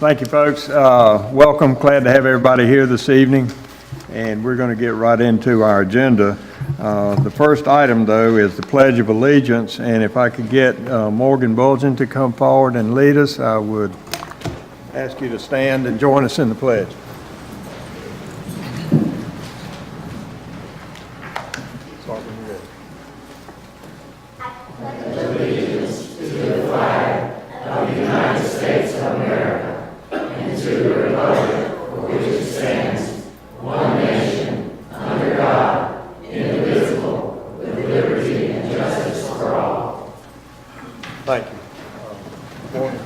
Thank you, folks. Welcome. Glad to have everybody here this evening. And we're going to get right into our agenda. The first item, though, is the Pledge of Allegiance. And if I could get Morgan Bulgin to come forward and lead us, I would ask you to stand and join us in the pledge. Thank you. Morgan,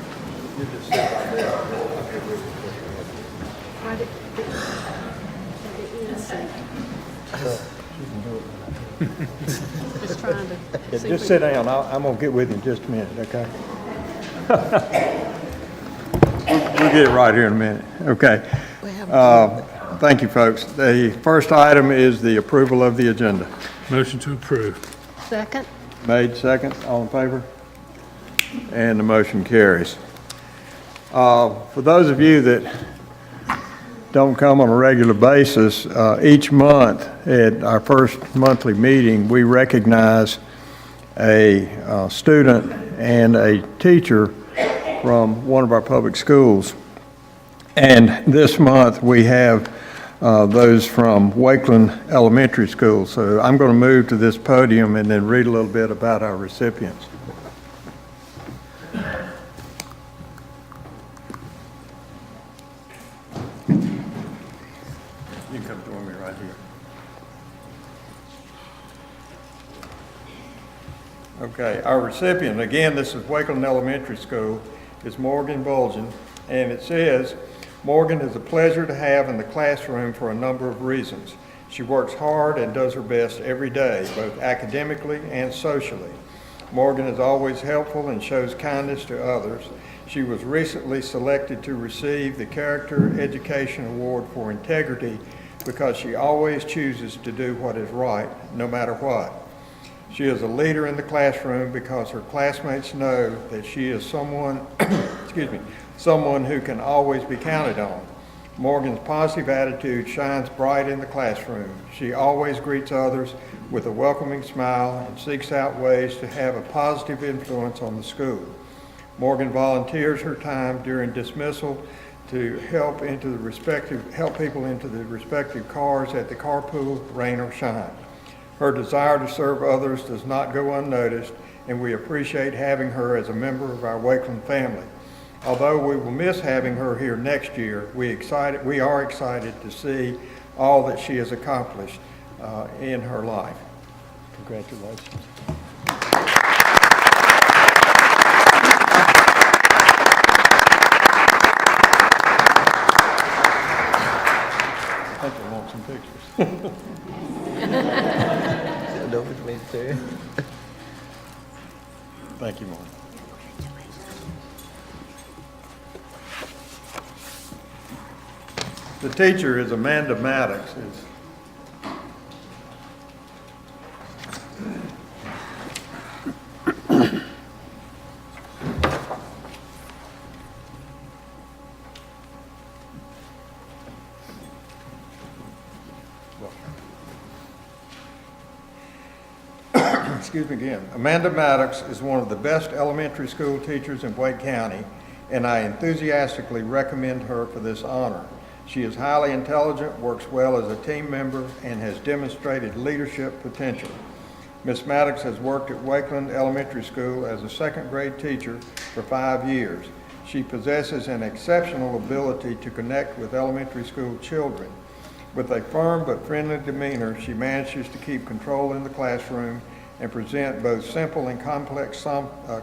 you just sit right there. Just trying to. Just sit down. I'm going to get with you in just a minute, okay? We'll get it right here in a minute. Okay. Thank you, folks. The first item is the approval of the agenda. Motion to approve. Second. Made, second. All in favor? And the motion carries. For those of you that don't come on a regular basis, each month at our first monthly meeting, we recognize a student and a teacher from one of our public schools. And this month we have those from Wakeland Elementary School. So I'm going to move to this podium and then read a little bit about our recipients. You can come join me right here. Okay, our recipient, again, this is Wakeland Elementary School, is Morgan Bulgin, and it says, Morgan is a pleasure to have in the classroom for a number of reasons. She works hard and does her best every day, both academically and socially. Morgan is always helpful and shows kindness to others. She was recently selected to receive the Character Education Award for Integrity because she always chooses to do what is right, no matter what. She is a leader in the classroom because her classmates know that she is someone, someone who can always be counted on. Morgan's positive attitude shines bright in the classroom. She always greets others with a welcoming smile and seeks out ways to have a positive influence on the school. Morgan volunteers her time during dismissal to help people into the respective cars at the carpool, rain or shine. Her desire to serve others does not go unnoticed, and we appreciate having her as a member of our Wakeland family. Although we will miss having her here next year, we are excited to see all that she has accomplished in her life. Congratulations. I think I want some pictures. Thank you, Mark. The teacher is Amanda Maddox. Excuse me again. Amanda Maddox is one of the best elementary school teachers in Wake County, and I enthusiastically recommend her for this honor. She is highly intelligent, works well as a team member, and has demonstrated leadership potential. Ms. Maddox has worked at Wakeland Elementary School as a second grade teacher for 5 years. She possesses an exceptional ability to connect with elementary school children. With a firm but friendly demeanor, she manages to keep control in the classroom and present both simple and complex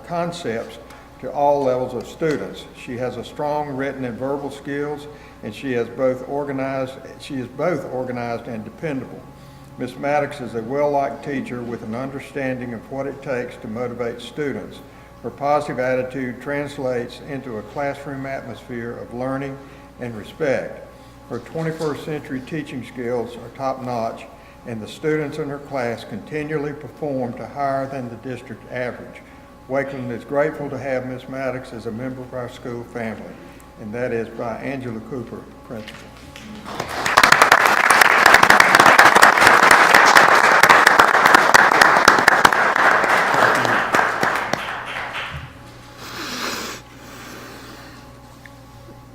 concepts to all levels of students. She has a strong written and verbal skills, and she is both organized and dependable. Ms. Maddox is a well-liked teacher with an understanding of what it takes to motivate students. Her positive attitude translates into a classroom atmosphere of learning and respect. Her 21st century teaching skills are top-notch, and the students in her class continually perform to higher than the district average. Wakeland is grateful to have Ms. Maddox as a member of our school family. and that is by Angela Cooper, principal.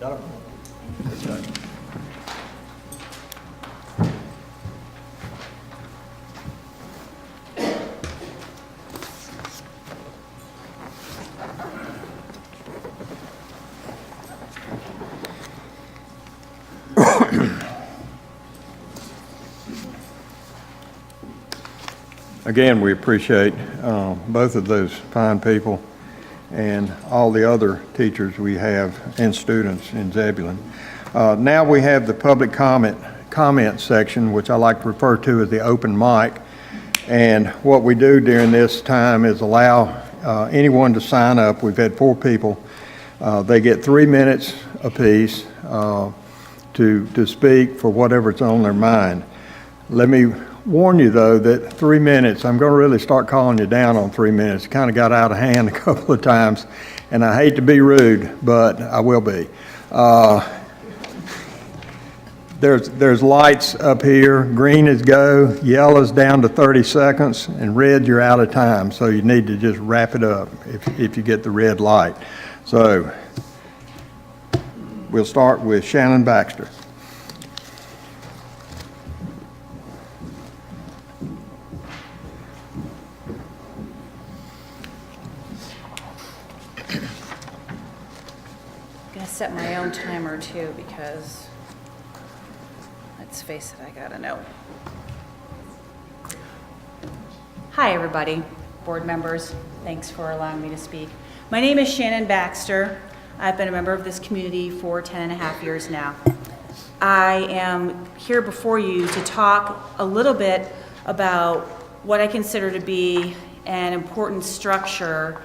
Got it? Okay. Again, we appreciate both of those fine people and all the other teachers we have and students in Zebulon. Now we have the public comment section, which I like to refer to as the open mic. And what we do during this time is allow anyone to sign up. We've had 4 people. They get 3 minutes apiece to speak for whatever's on their mind. Let me warn you, though, that 3 minutes, I'm going to really start calling you down on 3 minutes. It kind of got out of hand a couple of times, and I hate to be rude, but I will be. There's lights up here. Green is go, yellow is down to 30 seconds, and red, you're out of time. So you need to just wrap it up if you get the red light. So we'll start with Shannon Baxter. Set my own timer too, because let's face it, I gotta know. Hi everybody, board members, thanks for allowing me to speak. My name is Shannon Baxter. I've been a member of this community for 10.5 years now. I am here before you to talk a little bit about what I consider to be an important structure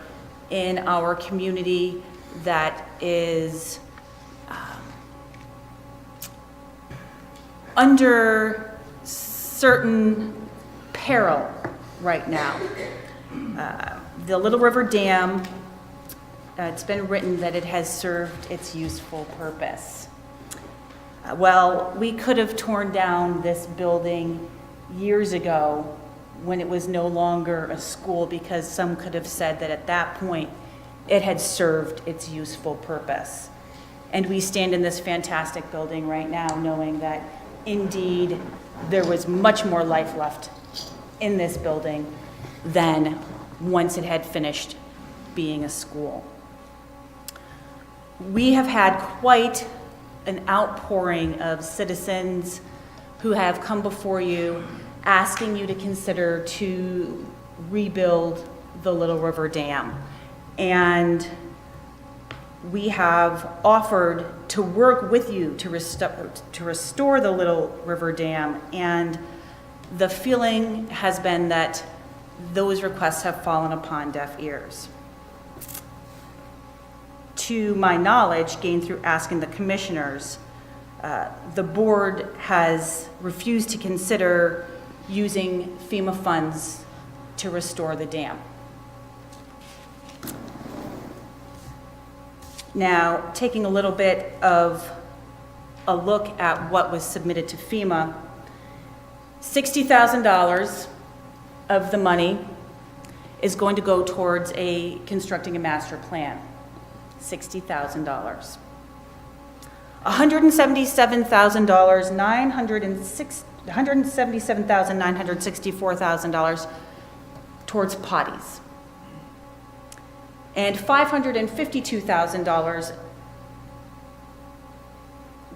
in our community that is under certain peril right now. The Little River Dam, it's been written that it has served its useful purpose. Well, we could have torn down this building years ago when it was no longer a school, because some could have said that at that point it had served its useful purpose. And we stand in this fantastic building right now knowing that indeed there was much more life left in this building than once it had finished being a school. We have had quite an outpouring of citizens who have come before you asking you to consider to rebuild the Little River Dam. And we have offered to work with you to restore the Little River Dam, and the feeling has been that those requests have fallen upon deaf ears. To my knowledge, gained through asking the commissioners, the board has refused to consider using FEMA funds to restore the dam. Now, taking a little bit of a look at what was submitted to FEMA, $60,000 of the money is going to go towards constructing a master plan. $60,000. $177,964 towards potties. And $552,000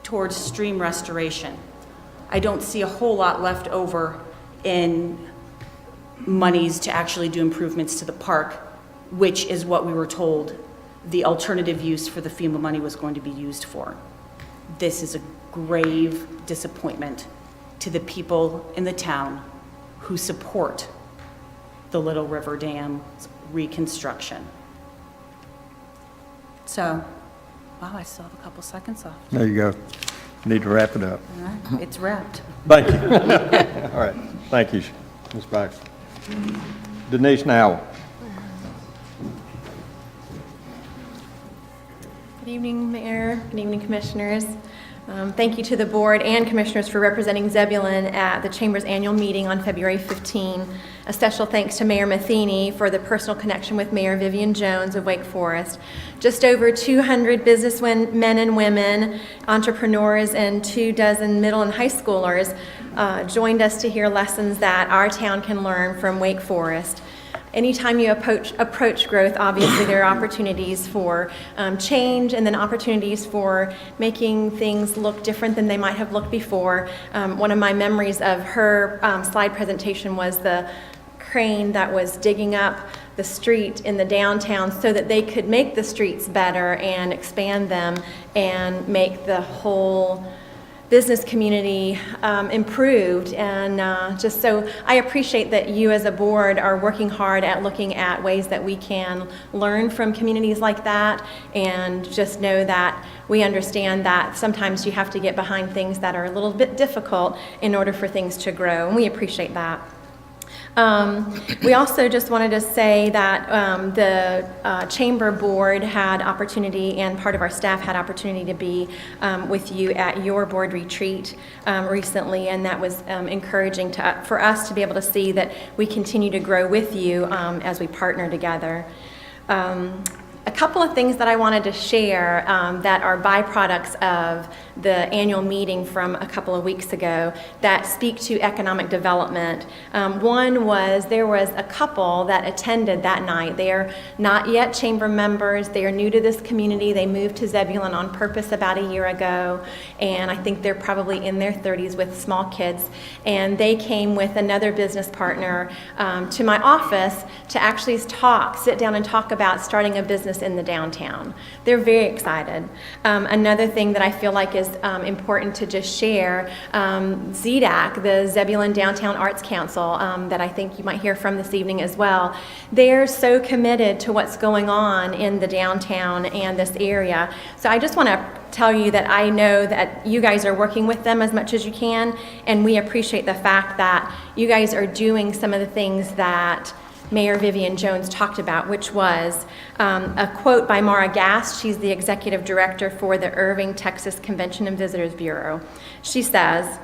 towards stream restoration. I don't see a whole lot left over in monies to actually do improvements to the park, which is what we were told the alternative use for the FEMA money was going to be used for. This is a grave disappointment to the people in the town who support the Little River Dam's reconstruction. So, wow, I still have a couple seconds left. There you go. Need to wrap it up. All right, it's wrapped. Thank you. All right. Thank you, Ms. Baxter. Denise Nowell. Good evening, Mayor. Good evening, Commissioners. Thank you to the Board and Commissioners for representing Zebulon at the Chamber's annual meeting on February 15. A special thanks to Mayor Matheny for the personal connection with Mayor Vivian Jones of Wake Forest. Just over 200 businessmen and women, entrepreneurs, and 24 middle and high schoolers joined us to hear lessons that our town can learn from Wake Forest. Anytime you approach growth, obviously there are opportunities for change and then opportunities for making things look different than they might have looked before. One of my memories of her slide presentation was the crane that was digging up the street in the downtown so that they could make the streets better and expand them and make the whole business community improved. And just so I appreciate that you as a board are working hard at looking at ways that we can learn from communities like that, and just know that we understand that sometimes you have to get behind things that are a little bit difficult in order for things to grow, and we appreciate that. We also just wanted to say that the Chamber Board had opportunity, and part of our staff had opportunity to be with you at your board retreat recently, and that was encouraging for us to be able to see that we continue to grow with you as we partner together. A couple of things that I wanted to share that are byproducts of the annual meeting from a couple of weeks ago that speak to economic development. One was there was a couple that attended that night. They are not yet chamber members. They are new to this community. They moved to Zebulon on purpose about a year ago, and I think they're probably in their 30s with small kids. And they came with another business partner to my office to actually sit down and talk about starting a business in the downtown. They're very excited. Another thing that I feel like is important to just share, ZDAC, the Zebulon Downtown Arts Council, that I think you might hear from this evening as well, they're so committed to what's going on in the downtown and this area. So I just want to tell you that I know that you guys are working with them as much as you can, and we appreciate the fact that you guys are doing some of the things that Mayor Vivian Jones talked about, which was a quote by Mara Gast. She's the executive director for the Irving, Texas Convention and Visitors Bureau. She says,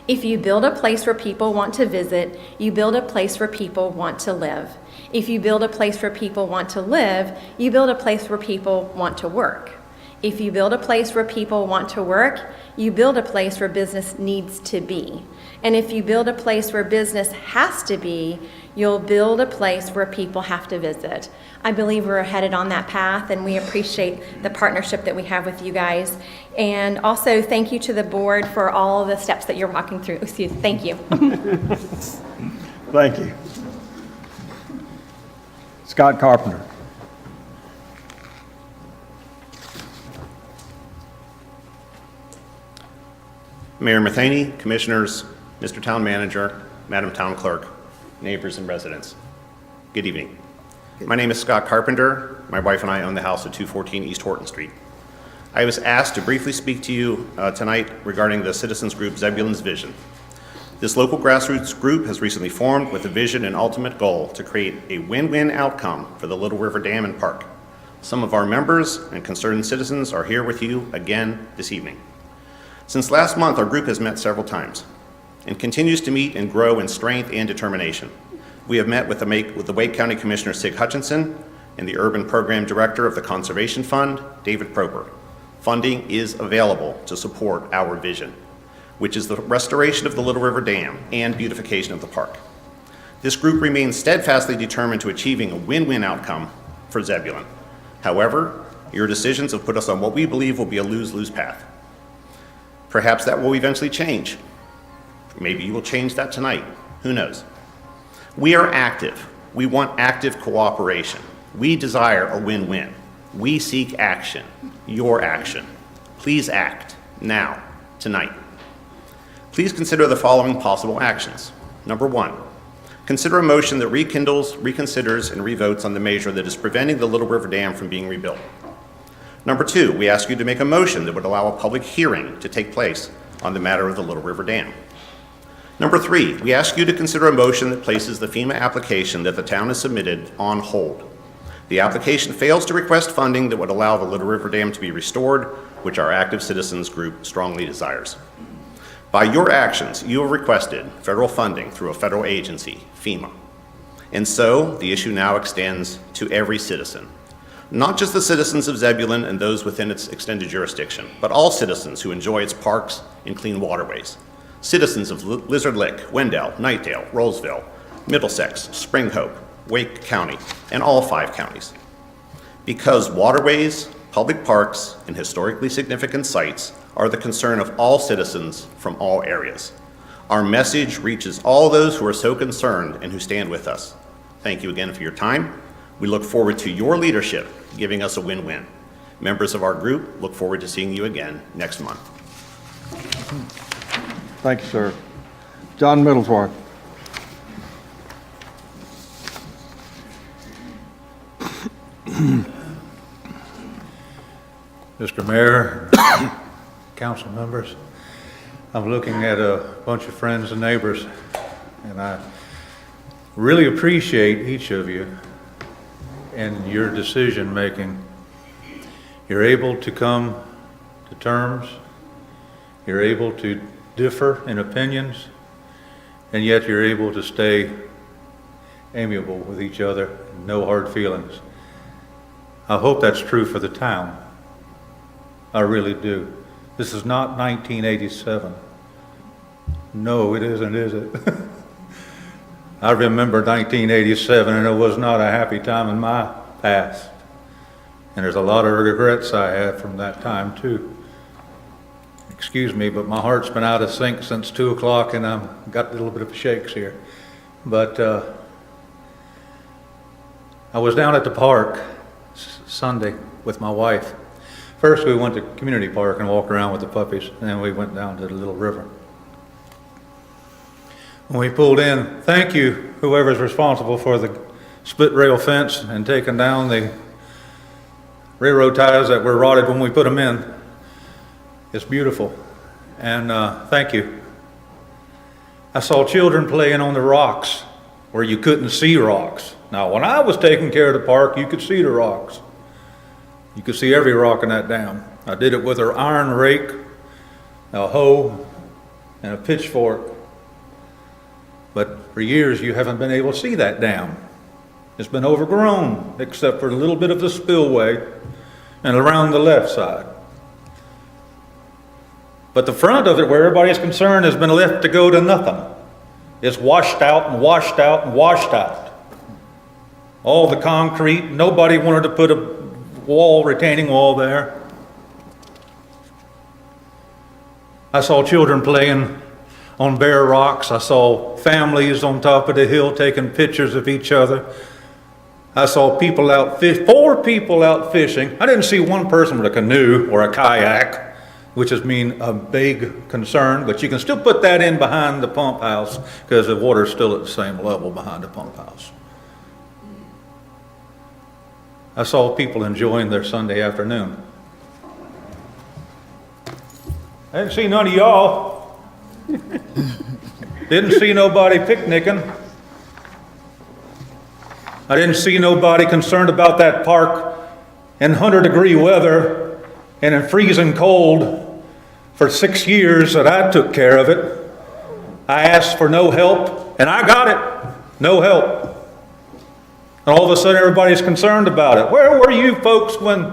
"If you build a place where people want to visit, you build a place where people want to live. If you build a place where people want to live, you build a place where people want to work. If you build a place where people want to work, you build a place where business needs to be. And if you build a place where business has to be, you'll build a place where people have to visit." I believe we're headed on that path, and we appreciate the partnership that we have with you guys. And also, thank you to the board for all of the steps that you're walking through. Excuse me, thank you. Thank you. Scott Carpenter. Mayor Matheny, Commissioners, Mr. Town Manager, Madam Town Clerk, neighbors and residents, good evening. My name is Scott Carpenter. My wife and I own the house at 214 East Horton Street. I was asked to briefly speak to you tonight regarding the citizens group Zebulon's Vision. This local grassroots group has recently formed with a vision and ultimate goal to create a win-win outcome for the Little River Dam and Park. Some of our members and concerned citizens are here with you again this evening. Since last month, our group has met several times and continues to meet and grow in strength and determination. We have met with the Wake County Commissioner Sig Hutchinson and the Urban Program Director of the Conservation Fund, David Proper. Funding is available to support our vision, which is the restoration of the Little River Dam and beautification of the park. This group remains steadfastly determined to achieving a win-win outcome for Zebulon. However, your decisions have put us on what we believe will be a lose-lose path. Perhaps that will eventually change. Maybe you will change that tonight. Who knows? We are active. We want active cooperation. We desire a win-win. We seek action, your action. Please act now, tonight. Please consider the following possible actions. Number 1, consider a motion that rekindles, reconsiders, and revotes on the measure that is preventing the Little River Dam from being rebuilt. Number 2, we ask you to make a motion that would allow a public hearing to take place on the matter of the Little River Dam. Number 3, we ask you to consider a motion that places the FEMA application that the town has submitted on hold. The application fails to request funding that would allow the Little River Dam to be restored, which our active citizens group strongly desires. By your actions, you have requested federal funding through a federal agency, FEMA. And so, the issue now extends to every citizen. Not just the citizens of Zebulon and those within its extended jurisdiction, but all citizens who enjoy its parks and clean waterways. Citizens of Lizard Lick, Wendell, Knightdale, Rollsville, Middlesex, Spring Hope, Wake County, and all 5 counties. Because waterways, public parks, and historically significant sites are the concern of all citizens from all areas. Our message reaches all those who are so concerned and who stand with us. Thank you again for your time. We look forward to your leadership, giving us a win-win. Members of our group look forward to seeing you again next month. Thank you, sir. John Middlesworth. Mr. Mayor, council members, I'm looking at a bunch of friends and neighbors, and I really appreciate each of you and your decision-making. You're able to come to terms, you're able to differ in opinions, and yet you're able to stay amiable with each other, no hard feelings. I hope that's true for the town. I really do. This is not 1987. No, it isn't, is it? I remember 1987, and it was not a happy time in my past. And there's a lot of regrets I have from that time, too. Excuse me, but my heart's been out of sync since 2 o'clock, and I've got a little bit of shakes here. But I was down at the park Sunday with my wife. First, we went to Community Park and walked around with the puppies, and then we went down to the Little River. When we pulled in, thank you, whoever's responsible for the split rail fence and taking down the railroad ties that were rotted when we put them in. It's beautiful, and thank you. I saw children playing on the rocks where you couldn't see rocks. Now, when I was taking care of the park, you could see the rocks. You could see every rock in that dam. I did it with an iron rake, a hoe, and a pitchfork. But for years, you haven't been able to see that dam. It's been overgrown, except for a little bit of the spillway and around the left side. But the front of it, where everybody's concerned, has been left to go to nothing. It's washed out and washed out and washed out. All the concrete, nobody wanted to put a retaining wall there. I saw children playing on bare rocks. I saw families on top of the hill taking pictures of each other. I saw people out 4 people out fishing. I didn't see one person with a canoe or a kayak, which is a big concern, but you can still put that in behind the pump house because the water's still at the same level behind the pump house. I saw people enjoying their Sunday afternoon. I didn't see none of y'all. Didn't see nobody picnicking. I didn't see nobody concerned about that park in 100-degree weather and in freezing cold for 6 years that I took care of it. I asked for no help, and I got it. No help. And all of a sudden, everybody's concerned about it. Where were you folks when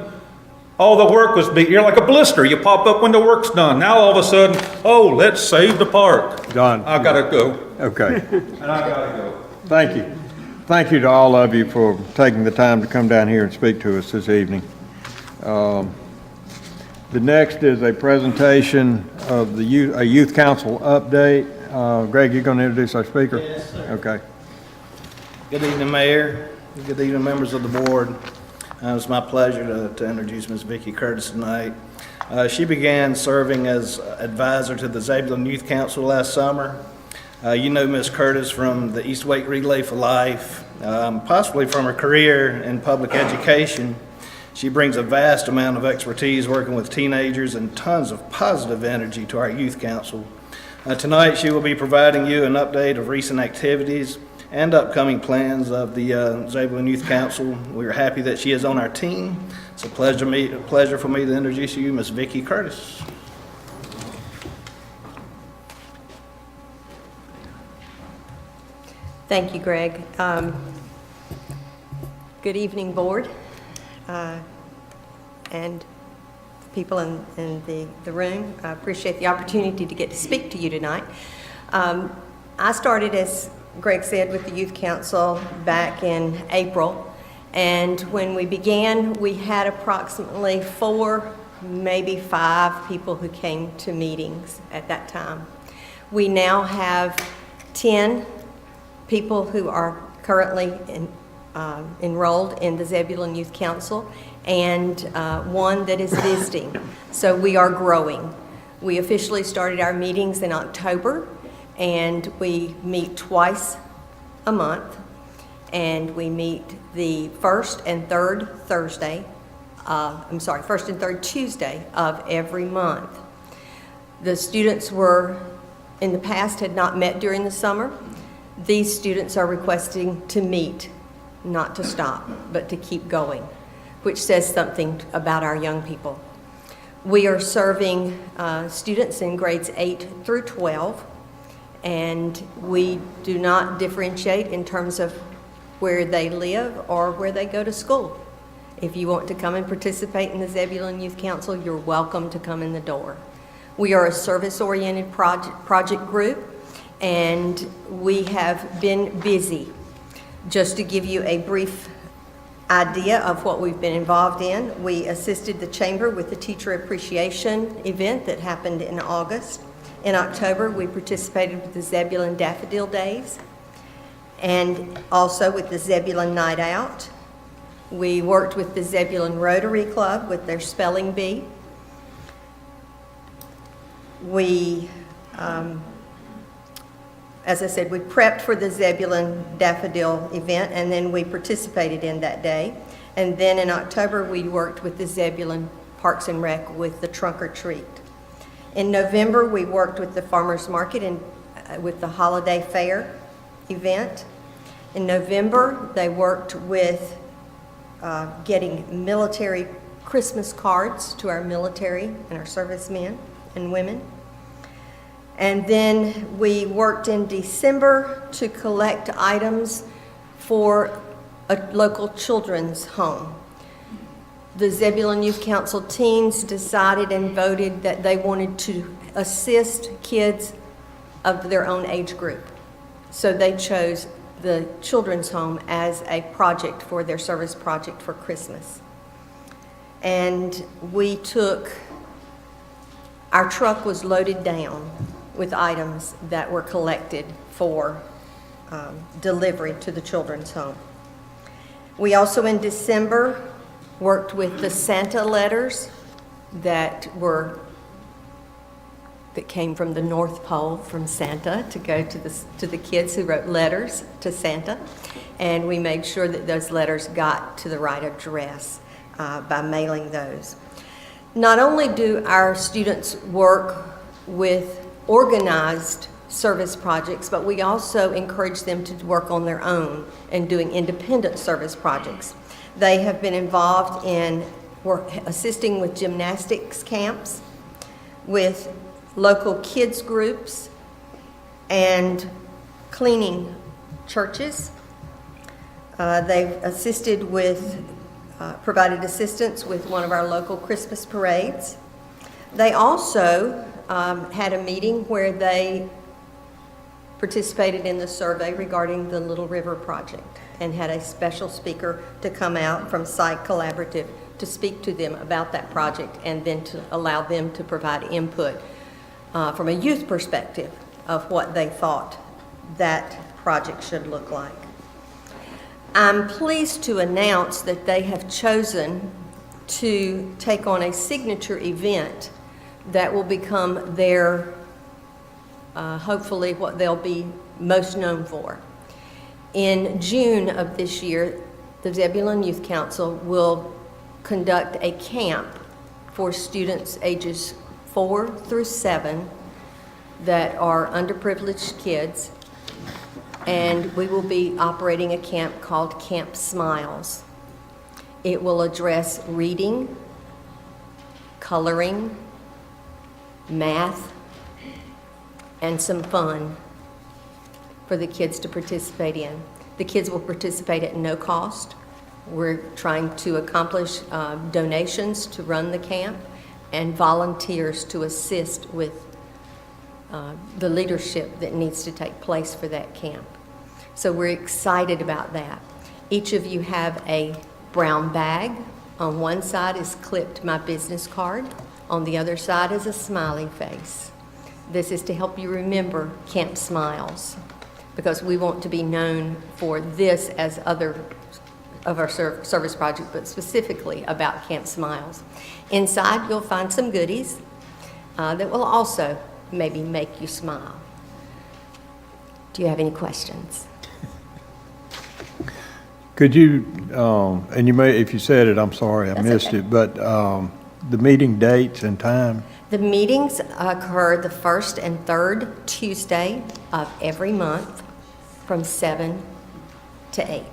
all the work was being? You're like a blister. You pop up when the work's done. Now, all of a sudden, oh, let's save the park. John. I got to go. Okay. And I got to go. Thank you. Thank you to all of you for taking the time to come down here and speak to us this evening. The next is a presentation of a youth council update. Greg, you're going to introduce our speaker? Yes, sir. Okay. Good evening, Mayor. Good evening, members of the board. It's my pleasure to introduce Ms. Vicki Curtis tonight. She began serving as advisor to the Zebulon Youth Council last summer. You know Ms. Curtis from the East Wake Relay for Life, possibly from her career in public education. She brings a vast amount of expertise working with teenagers and tons of positive energy to our youth council. Tonight, she will be providing you an update of recent activities and upcoming plans of the Zebulon Youth Council. We are happy that she is on our team. It's a pleasure for me to introduce you, Ms. Vicki Curtis. Thank you, Greg. Good evening, Board, and people in the room. I appreciate the opportunity to get to speak to you tonight. I started, as Greg said, with the Youth Council back in April, and when we began, we had approximately 4, maybe 5 people who came to meetings at that time. We now have 10 people who are currently enrolled in the Zebulon Youth Council, and 1 that is visiting. So we are growing. We officially started our meetings in October, and we meet twice a month, and we meet the first and third Tuesday of every month. The students in the past had not met during the summer. These students are requesting to meet, not to stop, but to keep going, which says something about our young people. We are serving students in grades 8 through 12, and we do not differentiate in terms of where they live or where they go to school. If you want to come and participate in the Zebulon Youth Council, you're welcome to come in the door. We are a service-oriented project group, and we have been busy. Just to give you a brief idea of what we've been involved in, we assisted the Chamber with the Teacher Appreciation event that happened in August. In October, we participated with the Zebulon Daffodil Days and also with the Zebulon Night Out. We worked with the Zebulon Rotary Club with their spelling bee. We as I said, we prepped for the Zebulon Daffodil event, and then we participated in that day. And then in October, we worked with the Zebulon Parks and Rec with the Trunk or Treat. In November, we worked with the Farmers Market and with the Holiday Fair event. In November, they worked with getting military Christmas cards to our military and our servicemen and women. And then we worked in December to collect items for a local children's home. The Zebulon Youth Council teens decided and voted that they wanted to assist kids of their own age group. So they chose the children's home as a project for their service project for Christmas. And our truck was loaded down with items that were collected for delivery to the children's home. We also in December worked with the Santa letters that came from the North Pole from Santa to go to the kids who wrote letters to Santa, and we made sure that those letters got to the right address by mailing those. Not only do our students work with organized service projects, but we also encourage them to work on their own and doing independent service projects. They have been involved in assisting with gymnastics camps, with local kids groups, and cleaning churches. They've assisted provided assistance with one of our local Christmas parades. They also had a meeting where they participated in the survey regarding the Little River project and had a special speaker to come out from Site Collaborative to speak to them about that project and then to allow them to provide input from a youth perspective of what they thought that project should look like. I'm pleased to announce that they have chosen to take on a signature event that will become their, hopefully what they'll be most known for. In June of this year, the Zebulon Youth Council will conduct a camp for students ages 4 through 7 that are underprivileged kids and we will be operating a camp called Camp Smiles. It will address reading, coloring, math, and some fun for the kids to participate in. The kids will participate at no cost. We're trying to accomplish donations to run the camp and volunteers to assist with the leadership that needs to take place for that camp. So we're excited about that. Each of you have a brown bag. On one side is clipped my business card. On the other side is a smiley face. This is to help you remember Camp Smiles, because we want to be known for this as other of our service projects, but specifically about Camp Smiles. Inside, you'll find some goodies that will also maybe make you smile. Do you have any questions? Could you, and you may, if you said it, I'm sorry, I That's missed okay. it, but the meeting dates and time? The meetings occur the first and third Tuesday of every month from 7 to 8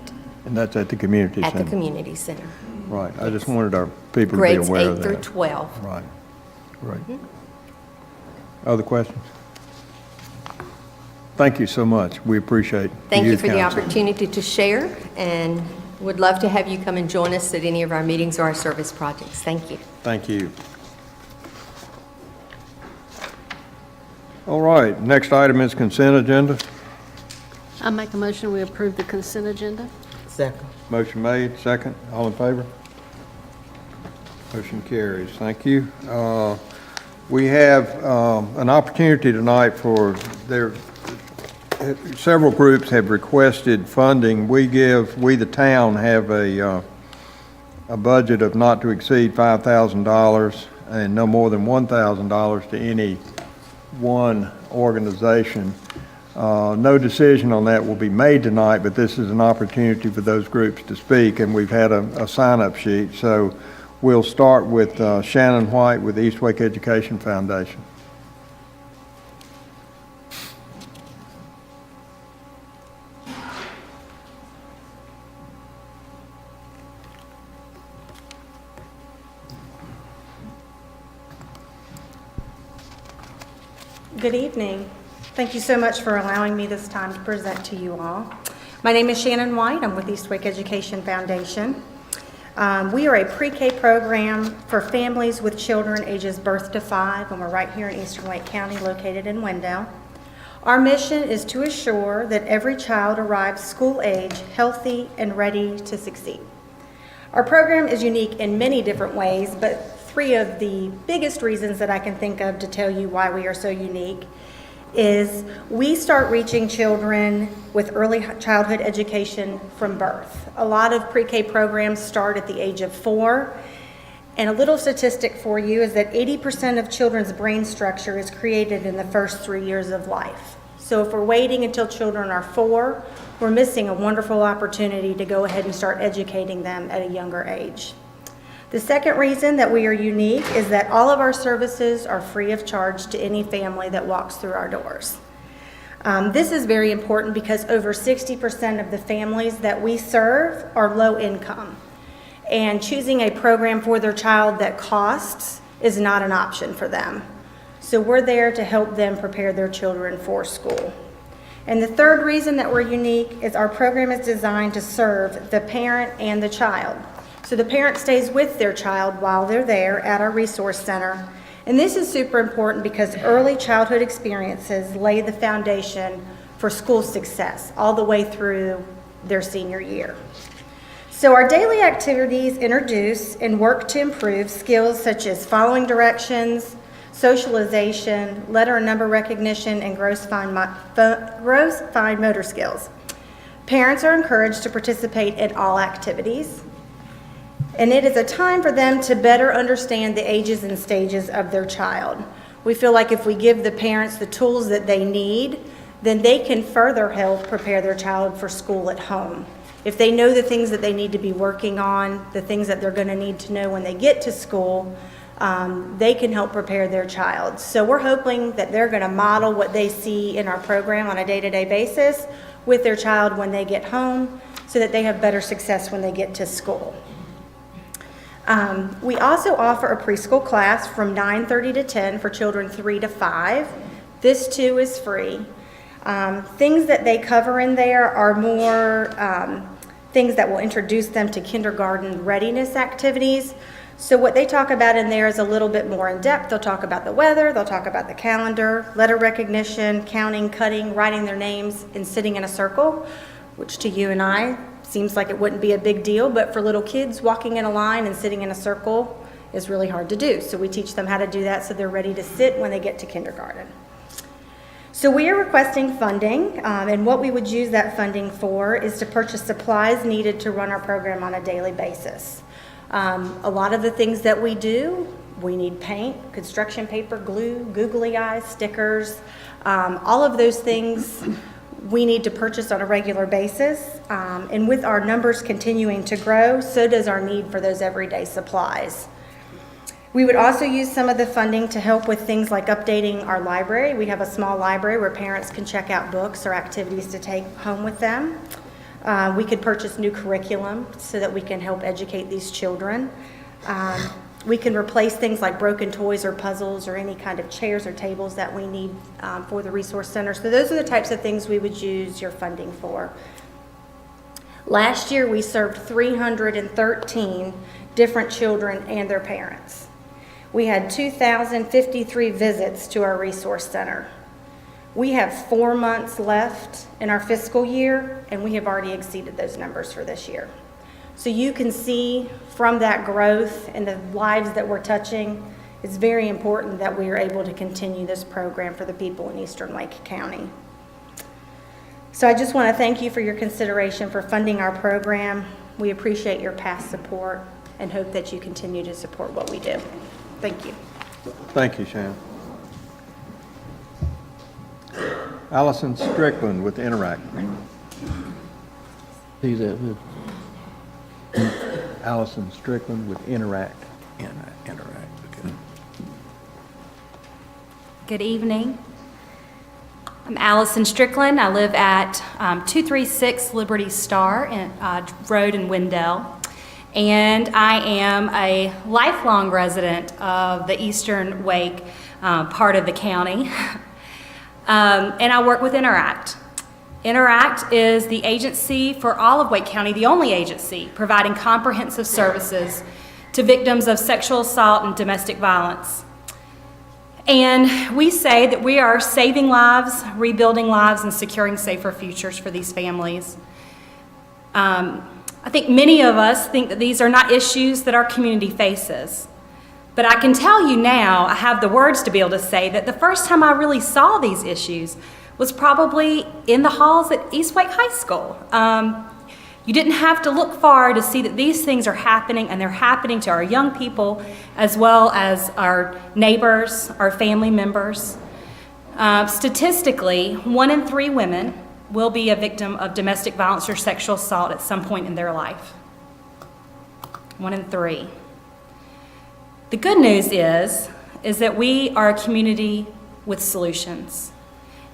And that's at the community at the center? community center. Right, I just wanted our people to be Grades aware of 8 that. through 12. Right, great. Other questions? Thank you so much. We appreciate the Thank you youth for the council. opportunity to share, and would love to have you come and join us at any of our meetings or our service projects. Thank you. Thank you. All right, next item is consent agenda. I make a motion, we approve the consent agenda. Second. Motion made, second. All in favor? Motion carries. Thank you. We have an opportunity tonight for several groups have requested funding. We, the town, have a budget of not to exceed $5,000 and no more than $1,000 to any one organization. No decision on that will be made tonight, but this is an opportunity for those groups to speak, and we've had a sign-up sheet. So we'll start with Shannon White with the East Wake Education Foundation. Good evening. Thank you so much for allowing me this time to present to you all. My name is Shannon White. I'm with East Wake Education Foundation. We are a pre-K program for families with children ages birth to 5, and we're right here in Eastern Wake County, located in Rendell. Our mission is to assure that every child arrives school age, healthy, and ready to succeed. Our program is unique in many different ways, but 3 of the biggest reasons that I can think of to tell you why we are so unique is we start reaching children with early childhood education from birth. A lot of pre-K programs start at the age of 4, and a little statistic for you is that 80% of children's brain structure is created in the first 3 years of life. So if we're waiting until children are 4, we're missing a wonderful opportunity to go ahead and start educating them at a younger age. The second reason that we are unique is that all of our services are free of charge to any family that walks through our doors. This is very important because over 60% of the families that we serve are low income. And choosing a program for their child that costs is not an option for them. So we're there to help them prepare their children for school. And the third reason that we're unique is our program is designed to serve the parent and the child. So the parent stays with their child while they're there at our resource center. And this is super important because early childhood experiences lay the foundation for school success all the way through their senior year. So our daily activities introduce and work to improve skills such as following directions, socialization, letter and number recognition, and gross fine motor skills. Parents are encouraged to participate in all activities. And it is a time for them to better understand the ages and stages of their child. We feel like if we give the parents the tools that they need, then they can further help prepare their child for school at home. If they know the things that they need to be working on, the things that they're going to need to know when they get to school, they can help prepare their child. So we're hoping that they're going to model what they see in our program on a day-to-day basis with their child when they get home so that they have better success when they get to school. We also offer a preschool class from 9:30 to 10 for children 3 to 5. This too is free. Things that they cover in there are more things that will introduce them to kindergarten readiness activities. So what they talk about in there is a little bit more in depth. They'll talk about the weather, they'll talk about the calendar, letter recognition, counting, cutting, writing their names, and sitting in a circle, which to you and I seems like it wouldn't be a big deal, but for little kids, walking in a line and sitting in a circle is really hard to do. So we teach them how to do that so they're ready to sit when they get to kindergarten. So we are requesting funding, and what we would use that funding for is to purchase supplies needed to run our program on a daily basis. A lot of the things that we do, we need paint, construction paper, glue, googly eyes, stickers, all of those things we need to purchase on a regular basis. And with our numbers continuing to grow, so does our need for those everyday supplies. We would also use some of the funding to help with things like updating our library. We have a small library where parents can check out books or activities to take home with them. We could purchase new curriculum so that we can help educate these children. We can replace things like broken toys or puzzles or any kind of chairs or tables that we need for the resource center. So those are the types of things we would use your funding for. Last year, we served 313 different children and their parents. We had 2,053 visits to our resource center. We have 4 months left in our fiscal year, and we have already exceeded those numbers for this year. So you can see from that growth and the lives that we're touching, it's very important that we are able to continue this program for the people in Eastern Lake County. So I just want to thank you for your consideration for funding our program. We appreciate your past support and hope that you continue to support what we do. Thank you. Thank you, Shannon. Alison Strickland with Interact. See that? Alison Strickland with Interact. Interact, okay. Good evening. I'm Alison Strickland. I live at 236 Liberty Star Road in Rendell. And I am a lifelong resident of the Eastern Wake part of the county. And I work with Interact. Interact is the agency for all of Wake County, the only agency providing comprehensive services to victims of sexual assault and domestic violence. And we say that we are saving lives, rebuilding lives, and securing safer futures for these families. I think many of us think that these are not issues that our community faces. But I can tell you now, I have the words to be able to say that the first time I really saw these issues was probably in the halls at East Wake High School. You didn't have to look far to see that these things are happening, and they're happening to our young people as well as our neighbors, our family members. Statistically, 1 in 3 women will be a victim of domestic violence or sexual assault at some point in their life. 1 in 3. The good news is that we are a community with solutions.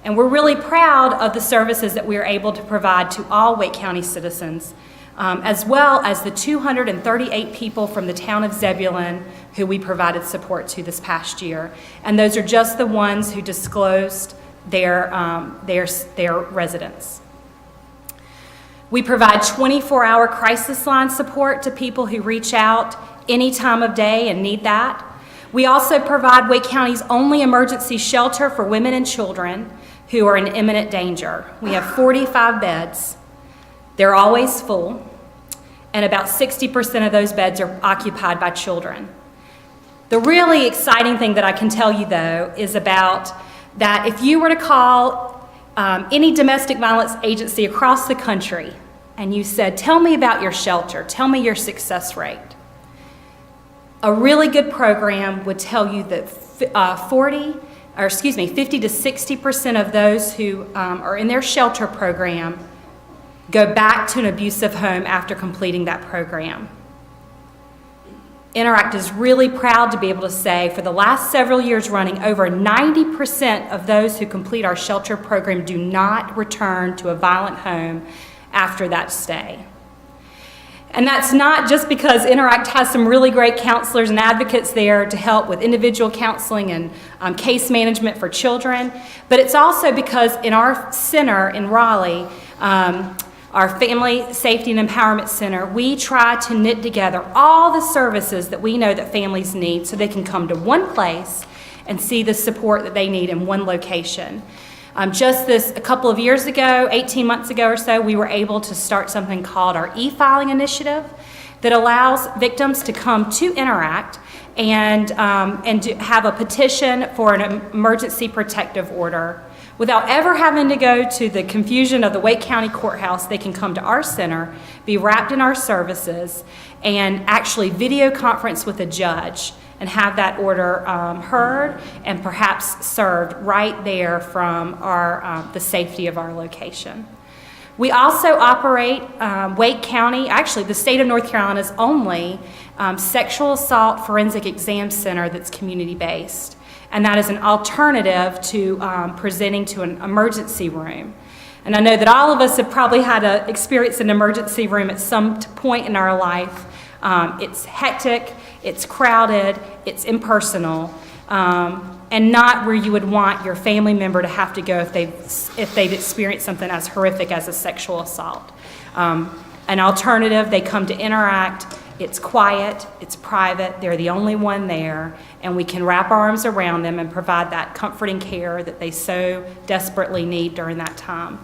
And we're really proud of the services that we are able to provide to all Wake County citizens, as well as the 238 people from the town of Zebulon who we provided support to this past year. And those are just the ones who disclosed their residence. We provide 24-hour crisis line support to people who reach out any time of day and need that. We also provide Wake County's only emergency shelter for women and children who are in imminent danger. We have 45 beds. They're always full, and about 60% of those beds are occupied by children. The really exciting thing that I can tell you, though, is about that if you were to call any domestic violence agency across the country and you said, tell me about your shelter, tell me your success rate, a really good program would tell you that 50 to 60% of those who are in their shelter program go back to an abusive home after completing that program. Interact is really proud to be able to say for the last several years running, over 90% of those who complete our shelter program do not return to a violent home after that stay. And that's not just because Interact has some really great counselors and advocates there to help with individual counseling and case management for children, but it's also because in our center in Raleigh, our Family Safety and Empowerment Center, we try to knit together all the services that we know that families need so they can come to one place and see the support that they need in one location. Just a couple of years ago, 18 months ago or so, we were able to start something called our e-filing initiative that allows victims to come to Interact and have a petition for an emergency protective order. Without ever having to go to the confusion of the Wake County Courthouse, they can come to our center, be wrapped in our services, and actually video conference with a judge and have that order heard and perhaps served right there from the safety of our location. We also operate Wake County, actually the state of North Carolina's only sexual assault forensic exam center that's community-based. And that is an alternative to presenting to an emergency room. And I know that all of us have probably had to experience an emergency room at some point in our life. It's hectic, it's crowded, it's impersonal, and not where you would want your family member to have to go if they've experienced something as horrific as a sexual assault. An alternative, they come to Interact. It's quiet, it's private, they're the only one there, and we can wrap our arms around them and provide that comforting care that they so desperately need during that time.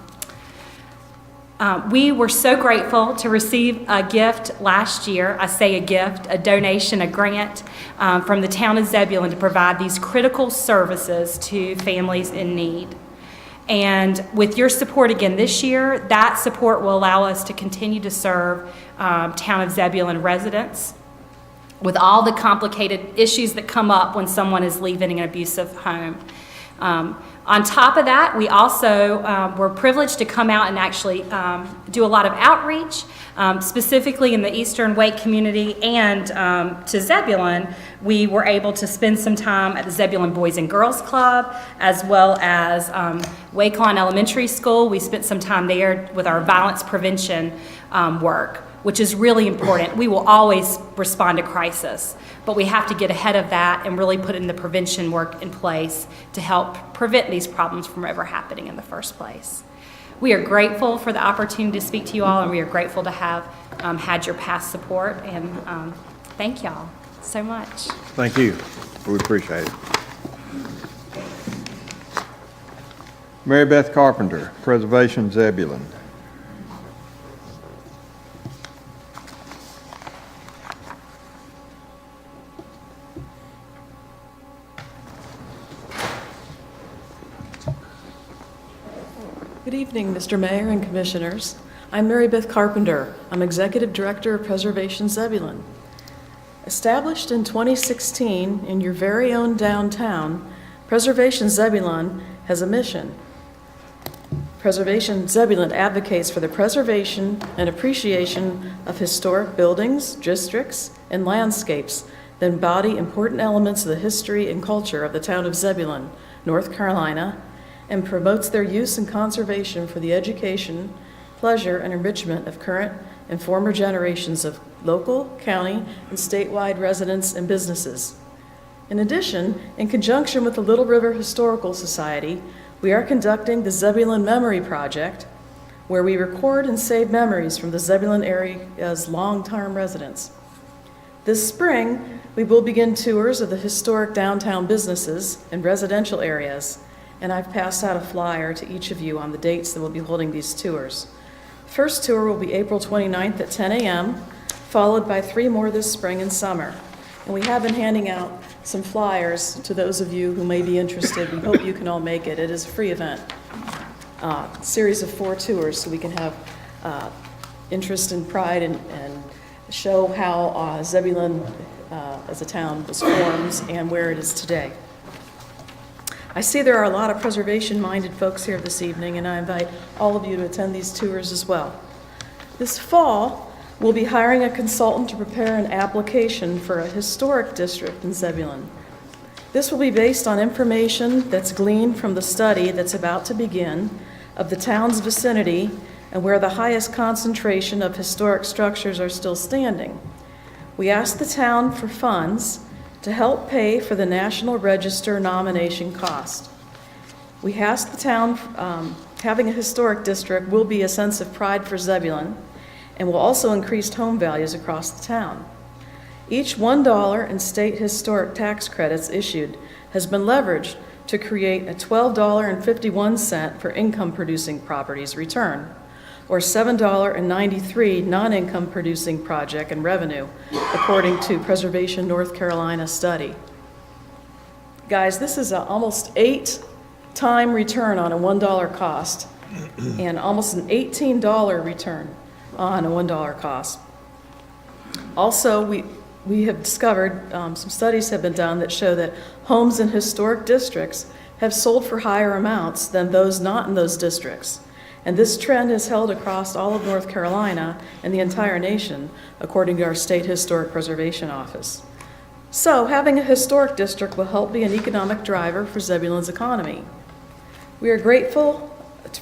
We were so grateful to receive a gift last year. I say a gift, a donation, a grant from the town of Zebulon to provide these critical services to families in need. And with your support again this year, that support will allow us to continue to serve town of Zebulon residents with all the complicated issues that come up when someone is leaving an abusive home. On top of that, we also were privileged to come out and actually do a lot of outreach, specifically in the Eastern Wake community and to Zebulon. We were able to spend some time at the Zebulon Boys and Girls Club, as well as Wake-Lawn Elementary School. We spent some time there with our violence prevention work, which is really important. We will always respond to crisis, but we have to get ahead of that and really put in the prevention work in place to help prevent these problems from ever happening in the first place. We are grateful for the opportunity to speak to you all, and we are grateful to have had your past support, and thank y'all so much. Thank you. We appreciate it. Mary Beth Carpenter, Preservation Zebulon. Good evening, Mr. Mayor and Commissioners. I'm Mary Beth Carpenter. I'm Executive Director of Preservation Zebulon. Established in 2016 in your very own downtown, Preservation Zebulon has a mission. Preservation Zebulon advocates for the preservation and appreciation of historic buildings, districts, and landscapes that embody important elements of the history and culture of the town of Zebulon, North Carolina, and promotes their use and conservation for the education, pleasure, and enrichment of current and former generations of local, county, and statewide residents and businesses. In addition, in conjunction with the Little River Historical Society, we are conducting the Zebulon Memory Project, where we record and save memories from the Zebulon area's long-term residents. This spring, we will begin tours of the historic downtown businesses and residential areas, and I've passed out a flyer to each of you on the dates that we'll be holding these tours. The first tour will be April 29th at 10 a.m., followed by 3 more this spring and summer. And we have been handing out some flyers to those of you who may be interested. We hope you can all make it. It is a free event. Series of 4 tours, so we can have interest and pride and show how Zebulon as a town was formed and where it is today. I see there are a lot of preservation-minded folks here this evening, and I invite all of you to attend these tours as well. This fall, We'll be hiring a consultant to prepare an application for a historic district in Zebulon. This will be based on information that's gleaned from the study that's about to begin of the town's vicinity and where the highest concentration of historic structures are still standing. We asked the town for funds to help pay for the National Register nomination cost. We asked the town, having a historic district will be a sense of pride for Zebulon and will also increase home values across the town. Each $1 in state historic tax credits issued has been leveraged to create a $12.51 for income-producing properties return, or $7.93 non-income producing project and revenue, according to Preservation North Carolina study. Guys, this is an almost 8-time return on a $1 cost and almost an $18 return on a $1 cost. Also, we have discovered, some studies have been done that show that homes in historic districts have sold for higher amounts than those not in those districts. And this trend is held across all of North Carolina and the entire nation, according to our State Historic Preservation Office. So having a historic district will help be an economic driver for Zebulon's economy. We are grateful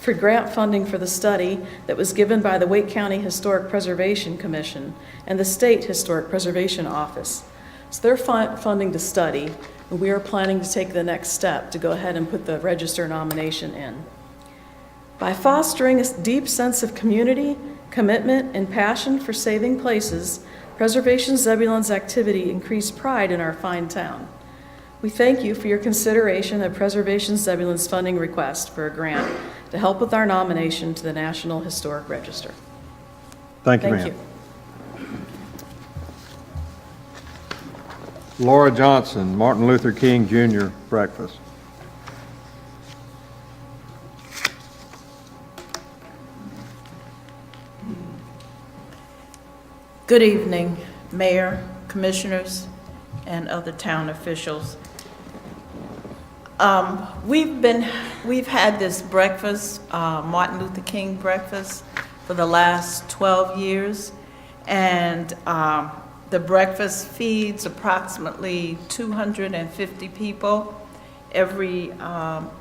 for grant funding for the study that was given by the Wake County Historic Preservation Commission and the State Historic Preservation Office. So they're funding the study, and we are planning to take the next step to go ahead and put the register nomination in. By fostering a deep sense of community, commitment, and passion for saving places, Preservation Zebulon's activity increased pride in our fine town. We thank you for your consideration of Preservation Zebulon's funding request for a grant to help with our nomination to the National Historic Register. Thank you, Thank ma'am. you. Laura Johnson, Martin Luther King Jr. breakfast. Good evening, Mayor, Commissioners, and other town officials. We've had this breakfast, Martin Luther King breakfast, for the last 12 years, and the breakfast feeds approximately 250 people every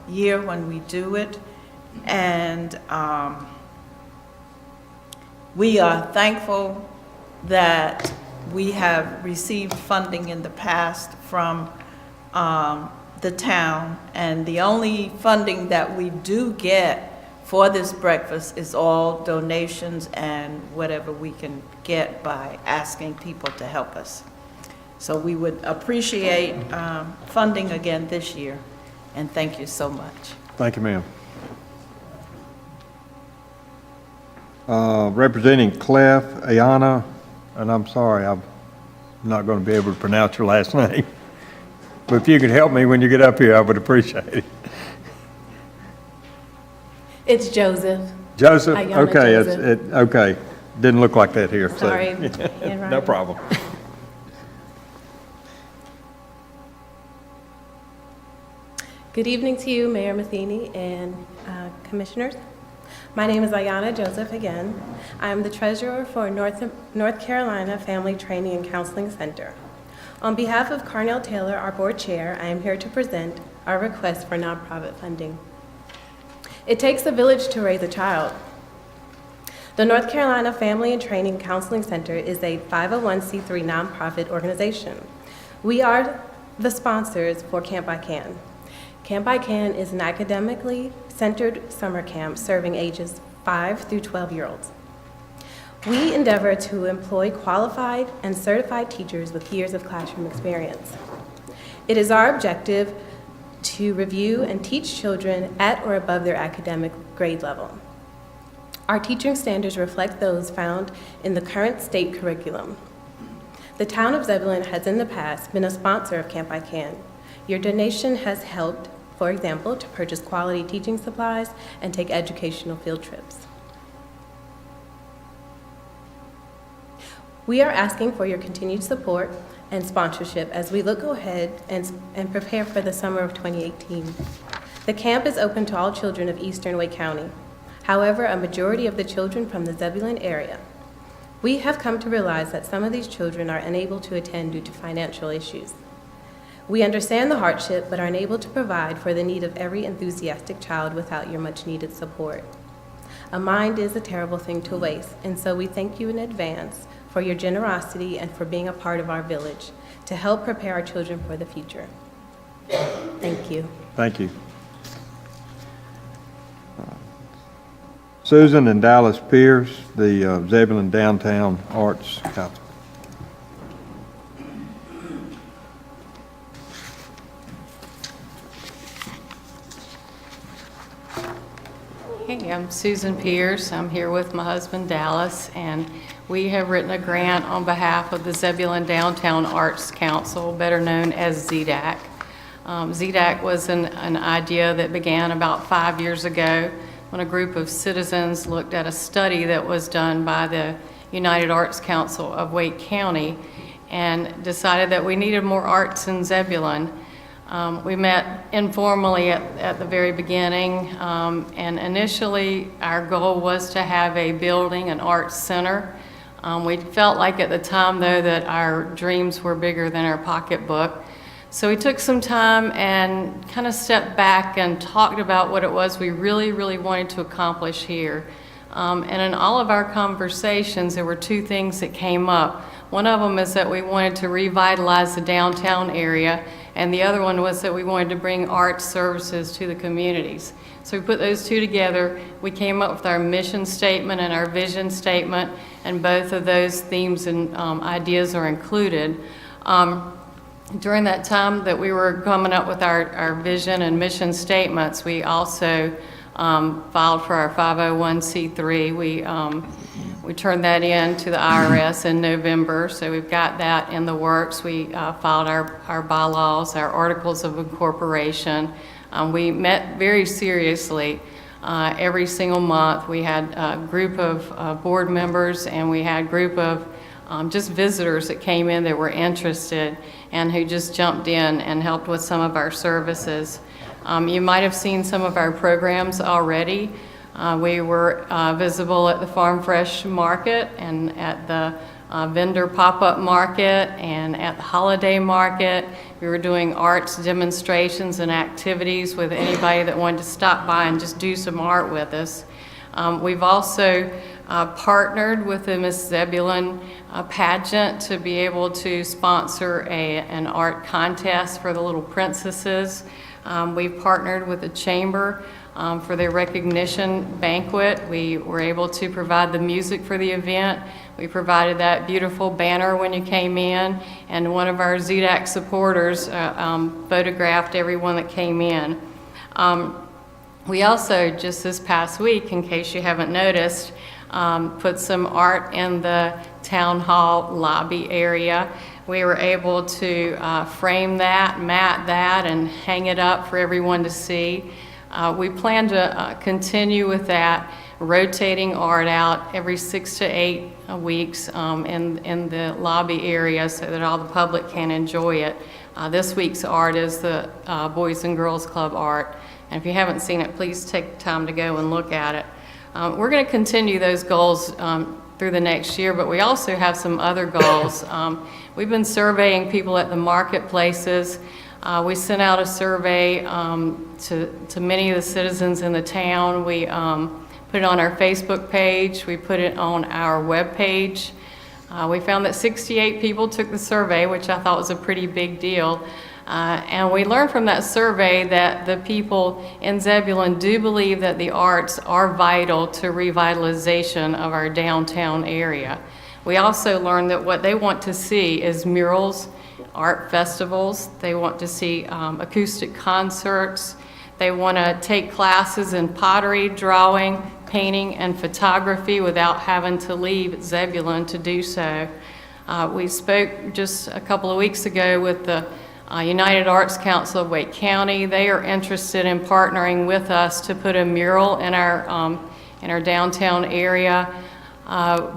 year when we do it, and we are thankful that we have received funding in the past from the town, and the only funding that we do get for this breakfast is all donations and whatever we can get by asking people to help us. So we would appreciate funding again this year, and thank you so much. Thank you, ma'am. Representing Clef, Ayana, and I'm sorry, I'm not going to be able to pronounce your last name. But if you could help me when you get up here, I would appreciate it. It's Joseph. Joseph? Ayana Okay, Joseph. okay. Didn't look like that here. so- Sorry. No problem. Good evening to you, Mayor Matheny and Commissioners. My name is Ayana Joseph again. I am the treasurer for North Carolina Family Training and Counseling Center. On behalf of Carnell Taylor, our board chair, I am here to present our request for nonprofit funding. It takes a village to raise a child. The North Carolina Family and Training Counseling Center is a 501c3 nonprofit organization. We are the sponsors for Camp I Can. Camp I Can is an academically centered summer camp serving ages 5 through 12-year-olds. We endeavor to employ qualified and certified teachers with years of classroom experience. It is our objective to review and teach children at or above their academic grade level. Our teaching standards reflect those found in the current state curriculum. The town of Zebulon has in the past been a sponsor of Camp I Can. Your donation has helped, for example, to purchase quality teaching supplies and take educational field trips. We are asking for your continued support and sponsorship as we look ahead and prepare for the summer of 2018. The camp is open to all children of Eastern Wake County. However, a majority of the children from the Zebulon area We have come to realize that some of these children are unable to attend due to financial issues. We understand the hardship, but are unable to provide for the need of every enthusiastic child without your much-needed support. A mind is a terrible thing to waste, and so we thank you in advance for your generosity and for being a part of our village to help prepare our children for the future. Thank you. Thank you. Susan and Dallas Pierce, the Zebulon Downtown Arts Council. Hey, I'm Susan Pierce. I'm here with my husband Dallas, and we have written a grant on behalf of the Zebulon Downtown Arts Council, better known as ZDAC. ZDAC was an idea that began about 5 years ago when a group of citizens looked at a study that was done by the United Arts Council of Wake County and decided that we needed more arts in Zebulon. We met informally at the very beginning, and initially our goal was to have a building, an arts center. We felt like at the time, though, that our dreams were bigger than our pocketbook. So we took some time and kind of stepped back and talked about what it was we really, really wanted to accomplish here. And in all of our conversations, there were two things that came up. One of them is that we wanted to revitalize the downtown area, and the other one was that we wanted to bring arts services to the communities. So we put those two together. We came up with our mission statement and our vision statement, and both of those themes and ideas are included. During that time that we were coming up with our vision and mission statements, we also filed for our 501c3. We turned that in to the IRS in November, so we've got that in the works. We filed our bylaws, our articles of incorporation. We met very seriously every single month. We had a group of board members, and we had a group of just visitors that came in that were interested and who just jumped in and helped with some of our services. You might have seen some of our programs already. We were visible at the Farm Fresh Market and at the vendor pop-up market and at the holiday market. We were doing arts demonstrations and activities with anybody that wanted to stop by and just do some art with us. We've also partnered with the Miss Zebulon pageant to be able to sponsor an art contest for the little princesses. We've partnered with the chamber for their recognition banquet. We were able to provide the music for the event. We provided that beautiful banner when you came in, and one of our ZDAC supporters photographed everyone that came in. We also, just this past week, in case you haven't noticed, put some art in the town hall lobby area. We were able to frame that, mat that, and hang it up for everyone to see. We plan to continue with that, rotating art out every 6 to 8 weeks in the lobby area so that all the public can enjoy it. This week's art is the Boys and Girls Club art. And if you haven't seen it, please take time to go and look at it. We're going to continue those goals through the next year, but we also have some other goals. We've been surveying people at the marketplaces. We sent out a survey to many of the citizens in the town. We put it on our Facebook page. We put it on our web page. We found that 68 people took the survey, which I thought was a pretty big deal. And we learned from that survey that the people in Zebulon do believe that the arts are vital to revitalization of our downtown area. We also learned that what they want to see is murals, art festivals. They want to see acoustic concerts. They want to take classes in pottery, drawing, painting, and photography without having to leave Zebulon to do so. We spoke just a couple of weeks ago with the United Arts Council of Wake County. They are interested in partnering with us to put a mural in our downtown area.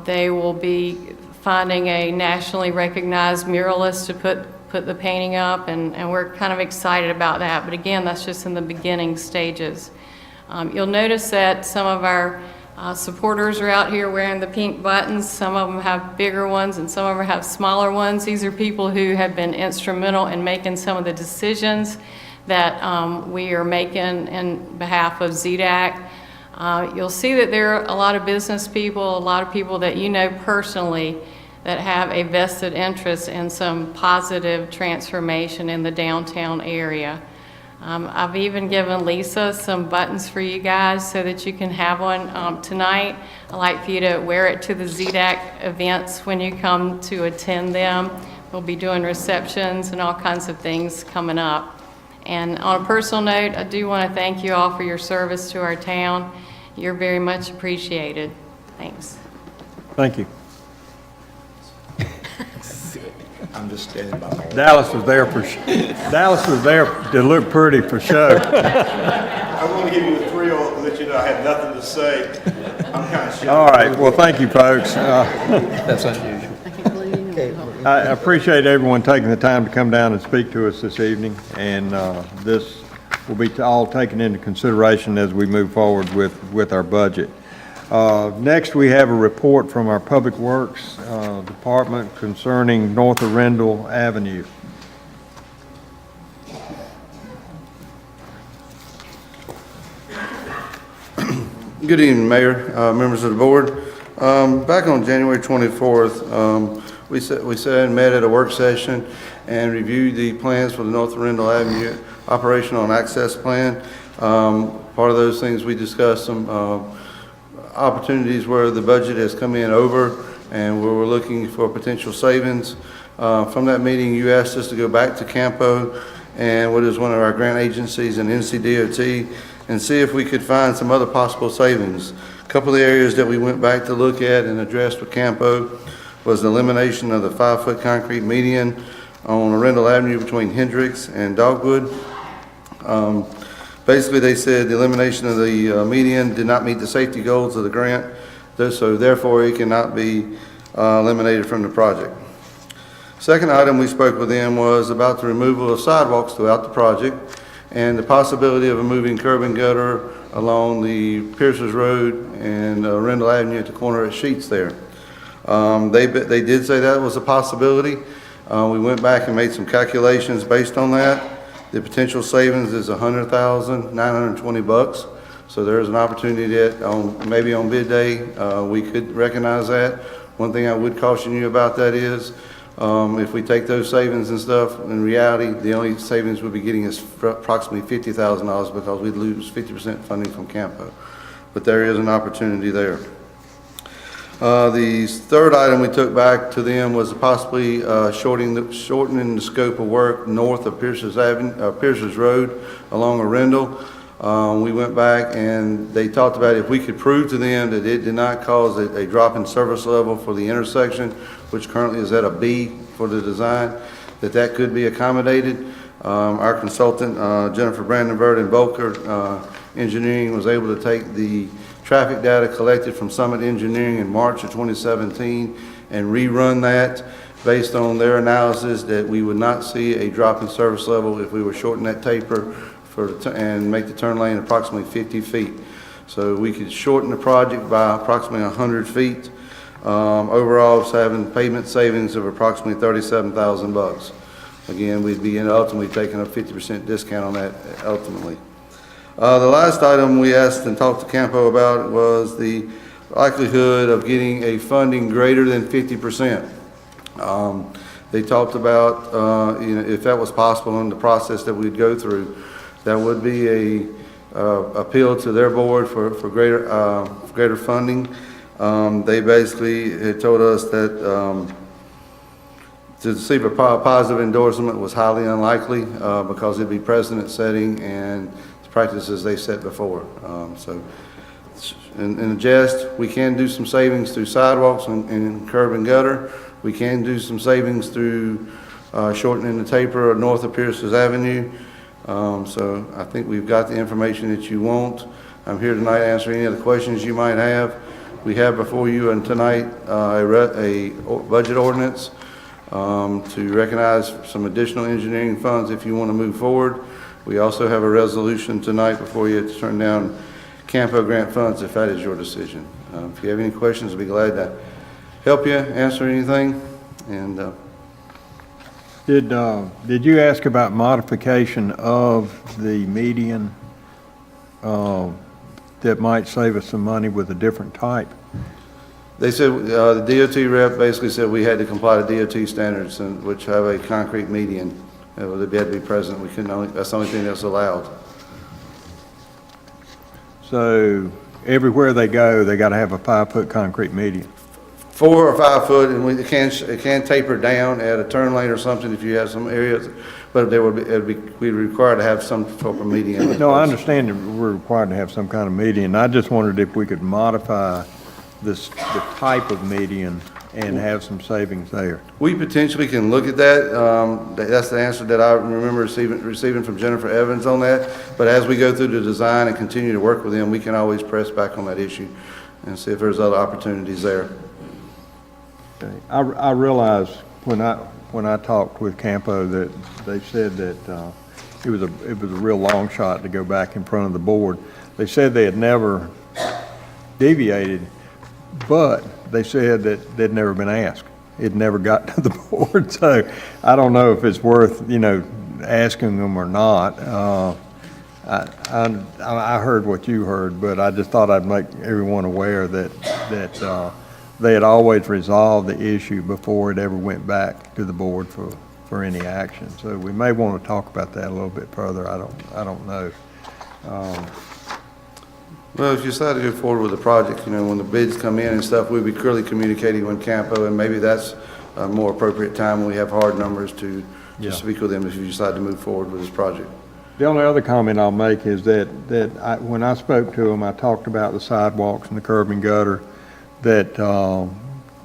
They will be finding a nationally recognized muralist to put the painting up, and we're kind of excited about that. But again, that's just in the beginning stages. You'll notice that some of our Supporters are out here wearing the pink buttons. Some of them have bigger ones and some of them have smaller ones. These are people who have been instrumental in making some of the decisions that we are making in behalf of ZDAC. You'll see that there are a lot of business people, a lot of people that you know personally that have a vested interest in some positive transformation in the downtown area. I've even given Lisa some buttons for you guys so that you can have one tonight. I'd like for you to wear it to the ZDAC events when you come to attend them. We'll be doing receptions and all kinds of things coming up. And on a personal note, I do want to thank you all for your service to our town. You're very much appreciated. Thanks. Thank you. I'm just standing by. Dallas was there to look pretty for show. I want to give you a thrill to let you know I had nothing to say. I'm kind of shy. All right, well, thank you, folks. That's unusual. I appreciate everyone taking the time to come down and speak to us this evening, and this will be all taken into consideration as we move forward with our budget. Next, we have a report from our Public Works Department concerning north of Rendell Avenue. Good evening, Mayor, members of the board. Back on January 24th, we sat and met at a work session and reviewed the plans for the north of Rendell Avenue operational and access plan. Part of those things we discussed some opportunities where the budget has come in over and where we're looking for potential savings. From that meeting, you asked us to go back to Campo and what is one of our grant agencies in NCDOT and see if we could find some other possible savings. A couple of the areas that we went back to look at and addressed with Campo was the elimination of the 5-foot concrete median on Rendell Avenue between Hendricks and Dogwood. Basically, they said the elimination of the median did not meet the safety goals of the grant, so therefore it cannot be eliminated from the project. Second item we spoke with them was about the removal of sidewalks throughout the project and the possibility of moving curb and gutter along the Pierce's Road and Rendell Avenue at the corner of Sheets there. They did say that was a possibility. We went back and made some calculations based on that. The potential savings is $100,920. So there's an opportunity that maybe on bid day, we could recognize that. One thing I would caution you about that is, if we take those savings and stuff, in reality, the only savings we'll be getting is approximately $50,000 because we'd lose 50% funding from Campo. But there is an opportunity there. The third item we took back to them was possibly shortening the scope of work north of Pierce's Road along Rendell. We went back and they talked about if we could prove to them that it did not cause a drop in service level for the intersection, which currently is at a B for the design, that could be accommodated. Our consultant, Jennifer Brandenburg and Volker Engineering, was able to take the traffic data collected from Summit Engineering in March of 2017 and rerun that based on their analysis that we would not see a drop in service level if we were shorten that taper and make the turn lane approximately 50 feet. So we could shorten the project by approximately 100 feet. Overall, it's having pavement savings of approximately $37,000. Again, we'd be ultimately taking a 50% discount on that ultimately. The last item we asked and talked to Campo about was the likelihood of getting a funding greater than 50%. They talked about if that was possible in the process that we'd go through, that would be a appeal to their board for greater funding. They basically had told us that to receive a positive endorsement was highly unlikely because it'd be precedent setting and practices they set before. So in a jest, we can do some savings through sidewalks and curb and gutter. We can do some savings through shortening the taper north of Pierce's Avenue. So I think we've got the information that you want. I'm here tonight to answer any other questions you might have. We have before you and tonight a budget ordinance to recognize some additional engineering funds if you want to move forward. We also have a resolution tonight before you to turn down Campo grant funds if that is your decision. If you have any questions, I'll be glad to help you, answer anything, and Did you ask about modification of the median that might save us some money with a different type? they said, the DOT rep basically said we had to comply to DOT standards, which have a concrete median. They had to be present. We couldn't only, that's the only thing that's allowed. So everywhere they go, they got to have a 5-foot concrete median. 4 or 5 foot, and it can taper down at a turn lane or something if you have some areas, but we'd require to have some sort of median. No, I understand that we're required to have some kind of median. I just wondered if we could modify the type of median and have some savings there. We potentially can look at that. That's the answer that I remember receiving from Jennifer Evans on that. But as we go through the design and continue to work with them, we can always press back on that issue and see if there's other opportunities there. Okay. I realized when I talked with Campo that they said that it was a real long shot to go back in front of the board. They said they had never deviated, but they said that they'd never been asked. It never got to the board, so I don't know if it's worth, asking them or not. I heard what you heard, but I just thought I'd make everyone aware that they had always resolved the issue before it ever went back to the board for any action. So we may want to talk about that a little bit further. I don't know. Well, if you decide to go forward with the project, when the bids come in and stuff, we'll be clearly communicating with Campo, and maybe that's a more appropriate time when we have hard numbers to speak with them if you decide to move forward with this project. The only other comment I'll make is that when I spoke to them, I talked about the sidewalks and the curb and gutter, that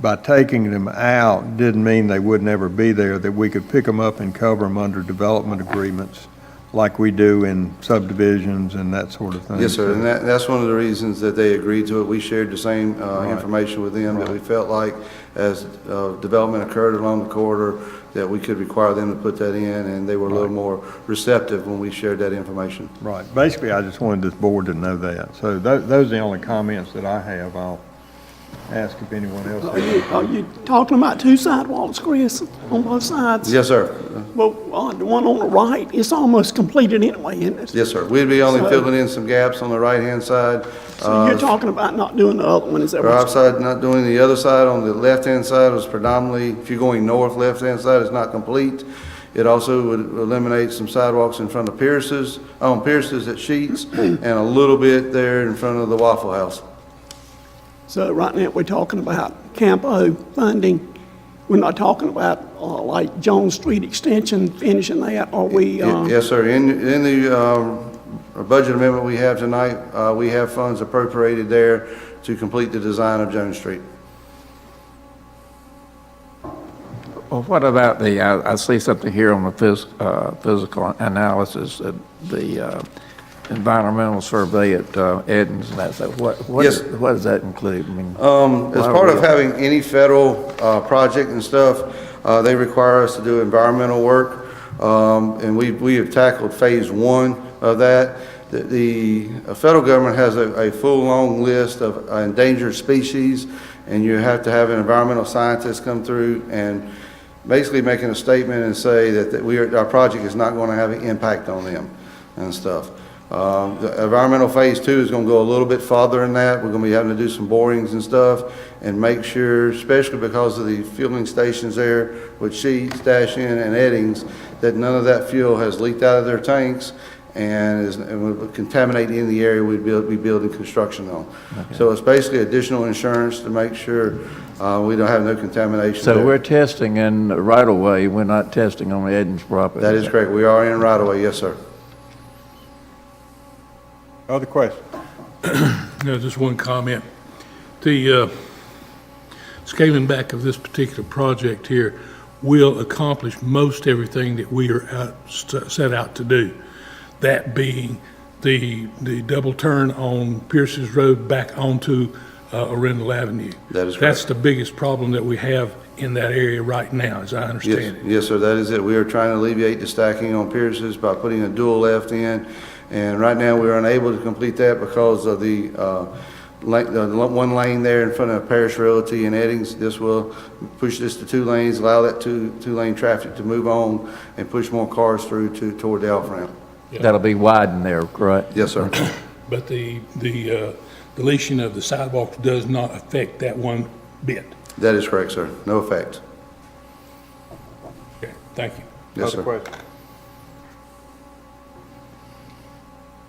by taking them out didn't mean they would never be there, that we could pick them up and cover them under development agreements like we do in subdivisions and that sort of thing. Yes, sir, and that's one of the reasons that they agreed to it. We shared the same information with them, that we felt like as development occurred along the corridor, that we could require them to put that in, and they were a little more receptive when we shared that information. Right. Basically, I just wanted this board to know that. So those are the only comments that I have. I'll ask if anyone else has. Are you talking about 2 sidewalks, Chris, on both sides? Yes, sir. Well, the one on the right, it's almost completed anyway, isn't it? Yes, sir. We'd be only filling in some gaps on the right-hand side. So you're talking about not doing the other one, is that what Right side, not doing the other side. On the left-hand side was predominantly, if you're going north, left-hand side is not complete. It also would eliminate some sidewalks in front of Pierce's at Sheets, and a little bit there in front of the Waffle House. So right now, we're talking about Campo funding. We're not talking about like Jones Street extension, finishing that, or we? Yes, sir. In the budget amendment we have tonight, we have funds appropriated there to complete the design of Jones Street. Well, what about I see something here on the physical analysis, the environmental survey at Edens, and that's what does that include? I mean, as part of having any federal project and stuff, they require us to do environmental work, and we have tackled phase 1 of that. The federal government has a full long list of endangered species, and you have to have an environmental scientist come through and basically making a statement and say that our project is not going to have an impact on them and stuff. The environmental phase 2 is going to go a little bit farther than that. We're going to be having to do some borings and stuff and make sure, especially because of the fueling stations there with Sheets, Dash In, and Eddings, that none of that fuel has leaked out of their tanks and would contaminate in the area we'd be building construction on. Okay. So it's basically additional insurance to make sure we don't have no contamination. So we're testing in right of way. We're not testing on the Edens property. That is correct. We are in right of way. Yes, sir. Other questions? No, just one comment. The scaling back of this particular project here will accomplish most everything that we are set out to do. That being the double turn on Pierce's Road back onto Rendell Avenue. That is correct. That's the biggest problem that we have in that area right now, as I understand it. Yes, sir, that is it. We are trying to alleviate the stacking on Pierce's by putting a dual left in And right now, we're unable to complete that because of the one lane there in front of Parish Realty and Eddings. This will push this to 2 lanes, allow that two-lane traffic to move on and push more cars through toward the off-ramp. That'll be widened there, correct? Yes, sir. But the deletion of the sidewalks does not affect that one bit. That is correct, sir. No effect. Okay, thank you. Yes, Other sir. questions?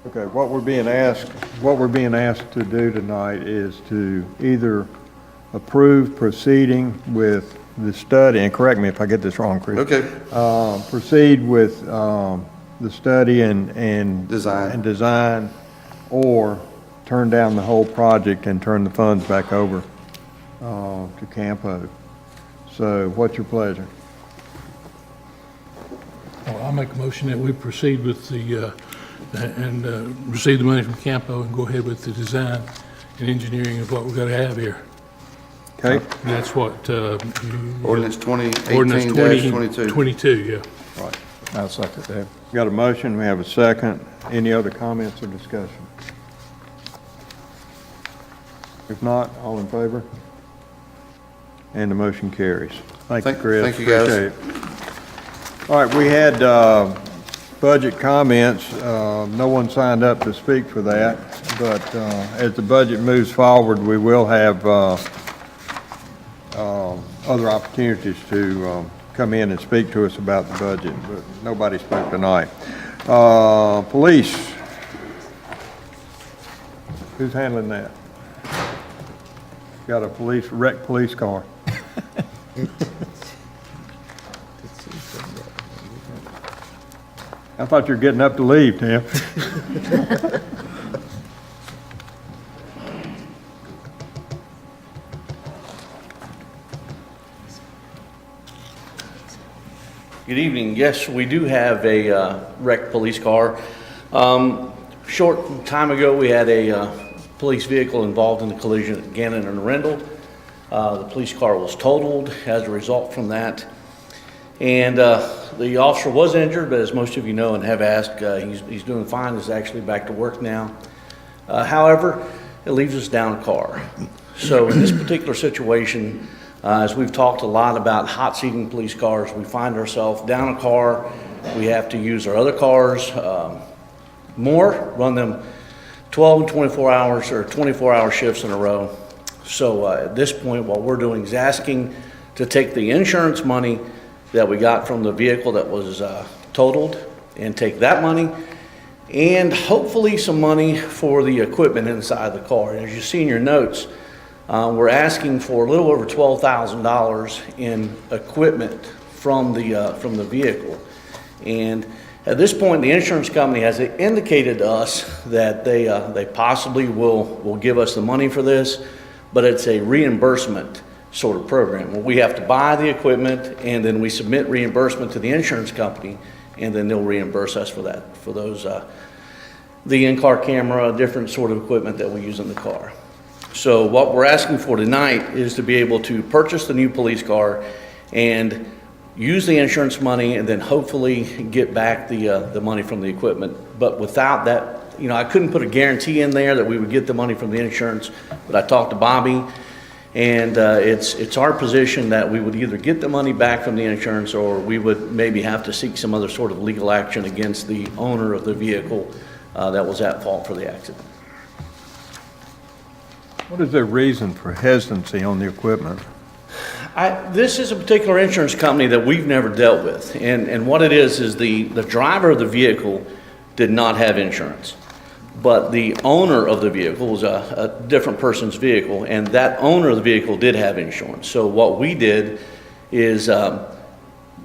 Okay, what we're being asked to do tonight is to either approve proceeding with the study, and correct me if I get this wrong, Chris. Okay. Proceed with the study and design, or turn down the whole project and turn the funds back over to Campo. So what's your pleasure? Well, I'll make a motion that we proceed with the, receive the money from Campo and go ahead with the design and engineering of what we've got to have here. Okay. And that's what, Ordinance Ordinance 2018-22. 22, yeah. Right. I'll second that. Got a motion, we have a second. Any other comments or discussion? If not, all in favor? And the motion carries. Thank you, Chris. Thank you, guys. Appreciate it. All right, we had budget comments. No one signed up to speak for that, but as the budget moves forward, we will have other opportunities to come in and speak to us about the budget, but nobody spoke tonight. Police. Who's handling that? Got a wrecked police car. I thought you were getting up to leave, Tim. Good evening. Yes, we do have a wrecked police car. Short time ago, we had a police vehicle involved in the collision at Gannon and Rendell. The police car was totaled as a result from that. And the officer was injured, but as most of you know and have asked, he's doing fine. He's actually back to work now. However, it leaves us down a car. So in this particular situation, as we've talked a lot about hot seating police cars, we find ourselves down a car. We have to use our other cars more, run them 12 and 24 hours or 24-hour shifts in a row. So at this point, what we're doing is asking to take the insurance money that we got from the vehicle that was totaled and take that money and hopefully some money for the equipment inside the car. And as you see in your notes, we're asking for a little over $12,000 in equipment from the vehicle. And at this point, the insurance company has indicated to us that they possibly will give us the money for this, but it's a reimbursement sort of program where we have to buy the equipment and then we submit reimbursement to the insurance company, and then they'll reimburse us for that, for those the in-car camera, different sort of equipment that we use in the car. So what we're asking for tonight is to be able to purchase the new police car and use the insurance money and then hopefully get back the money from the equipment. But without that, you know, I couldn't put a guarantee in there that we would get the money from the insurance, but I talked to Bobby, and it's our position that we would either get the money back from the insurance or we would maybe have to seek some other sort of legal action against the owner of the vehicle that was at fault for the accident. What is their reason for hesitancy on the equipment? This is a particular insurance company that we've never dealt with, and what it is the driver of the vehicle did not have insurance, but the owner of the vehicle was a different person's vehicle, and that owner of the vehicle did have insurance. So what we did is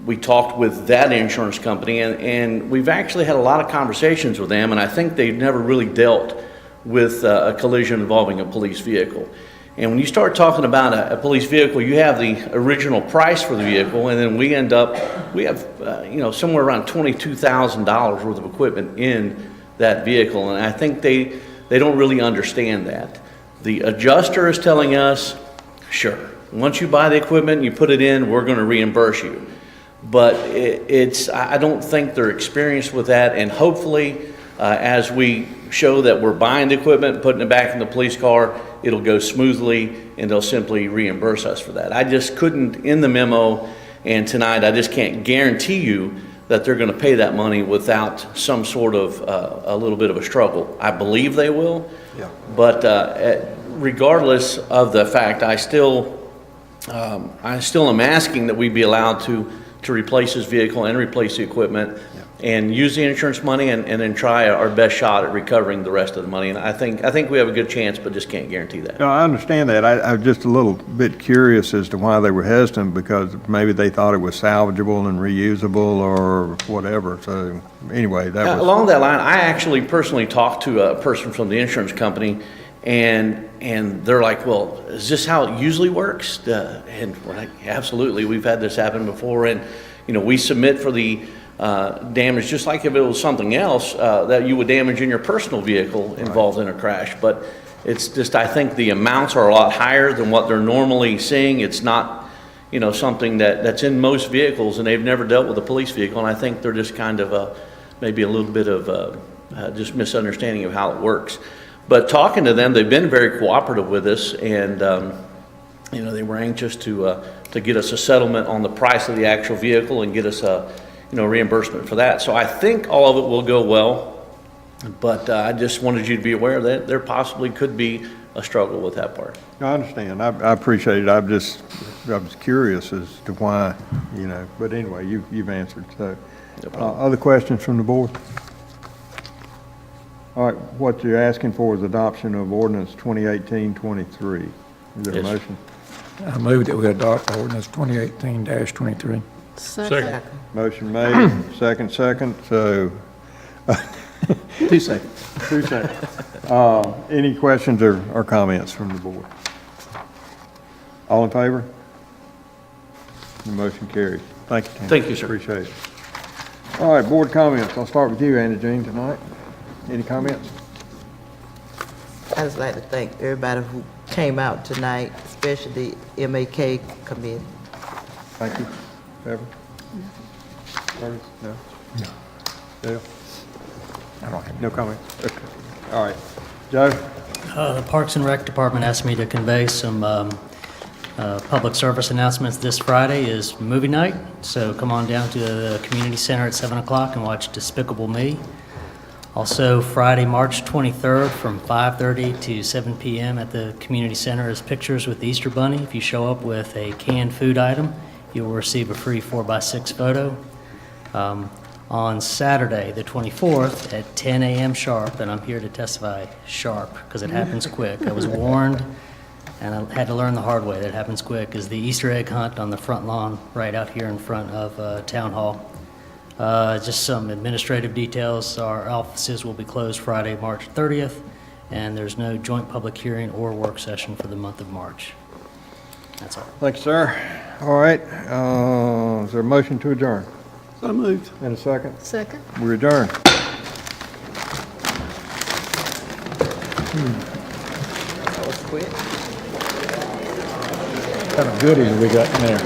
we talked with that insurance company, and we've actually had a lot of conversations with them, and I think they've never really dealt with a collision involving a police vehicle. And when you start talking about a police vehicle, you have the original price for the vehicle, and then we have somewhere around $22,000 worth of equipment in that vehicle, and I think they don't really understand that. The adjuster is telling us, sure, once you buy the equipment, you put it in, we're going to reimburse you. But I don't think they're experienced with that, and hopefully as we show that we're buying the equipment, putting it back in the police car, it'll go smoothly, and they'll simply reimburse us for that. I just couldn't, in the memo, and tonight, I just can't guarantee you that they're going to pay that money without some sort of a little bit of a struggle. I believe they will, but regardless of the fact, I still am asking that we be allowed to replace his vehicle and replace the equipment and use the insurance money and then try our best shot at recovering the rest of the money. And I think we have a good chance, but just can't guarantee that. No, I understand that. I'm just a little bit curious as to why they were hesitant, because maybe they thought it was salvageable and reusable or whatever. So anyway, that was... Along that line, I actually personally talked to a person from the insurance company, and they're like, well, is this how it usually works? And we're like, absolutely, we've had this happen before. And, we submit for the damage just like if it was something else that you would damage in your personal vehicle involved in a crash. But it's just, I think the amounts are a lot higher than what they're normally seeing. It's not, something that's in most vehicles, and they've never dealt with a police vehicle. And I think they're just kind of maybe a little bit of just misunderstanding of how it works. But talking to them, they've been very cooperative with us, and they were anxious to get us a settlement on the price of the actual vehicle and get us a reimbursement for that. So I think all of it will go well, but I just wanted you to be aware that there possibly could be a struggle with that part. I understand. I appreciate it. I was curious as to why, but anyway, you've answered. So, other questions from the board? All right, what you're asking for is adoption of ordinance 2018-23. Is there a motion? I move that we adopt ordinance 2018-23. Second. Motion made, second, so. 2 seconds. 2 seconds. Any questions or comments from the board? All in favor? The motion carries. Thank you, Tim. Thank you, sir. Appreciate it. All right, board comments. I'll start with you, Anna Jean, tonight. Any comments? I'd just like to thank everybody who came out tonight, especially the MAK committee. Thank you. Ever? Curtis? No? No. Dale? I don't have no comment. Okay. All right. Joe? The Parks and Rec Department asked me to convey some public service announcements. This Friday is movie night, so come on down to the community center at 7 o'clock and watch Despicable Me. Also, Friday, March 23rd from 5:30 to 7 p.m. at the community center is Pictures with the Easter Bunny. If you show up with a canned food item, you will receive a free 4x6 photo. On Saturday, the 24th, at 10 a.m. sharp, and I'm here to testify sharp because it happens quick. I was warned, and I had to learn the hard way that it happens quick, is the Easter egg hunt on the front lawn right out here in front of Town Hall. Just some administrative details. Our offices will be closed Friday, March 30th, and there's no joint public hearing or work session for the month of March. That's all. Thank you, sir. All right. Is there a motion to adjourn? So moved. And a second? Second. We adjourn. That was quick. What kind of goodies we got in there?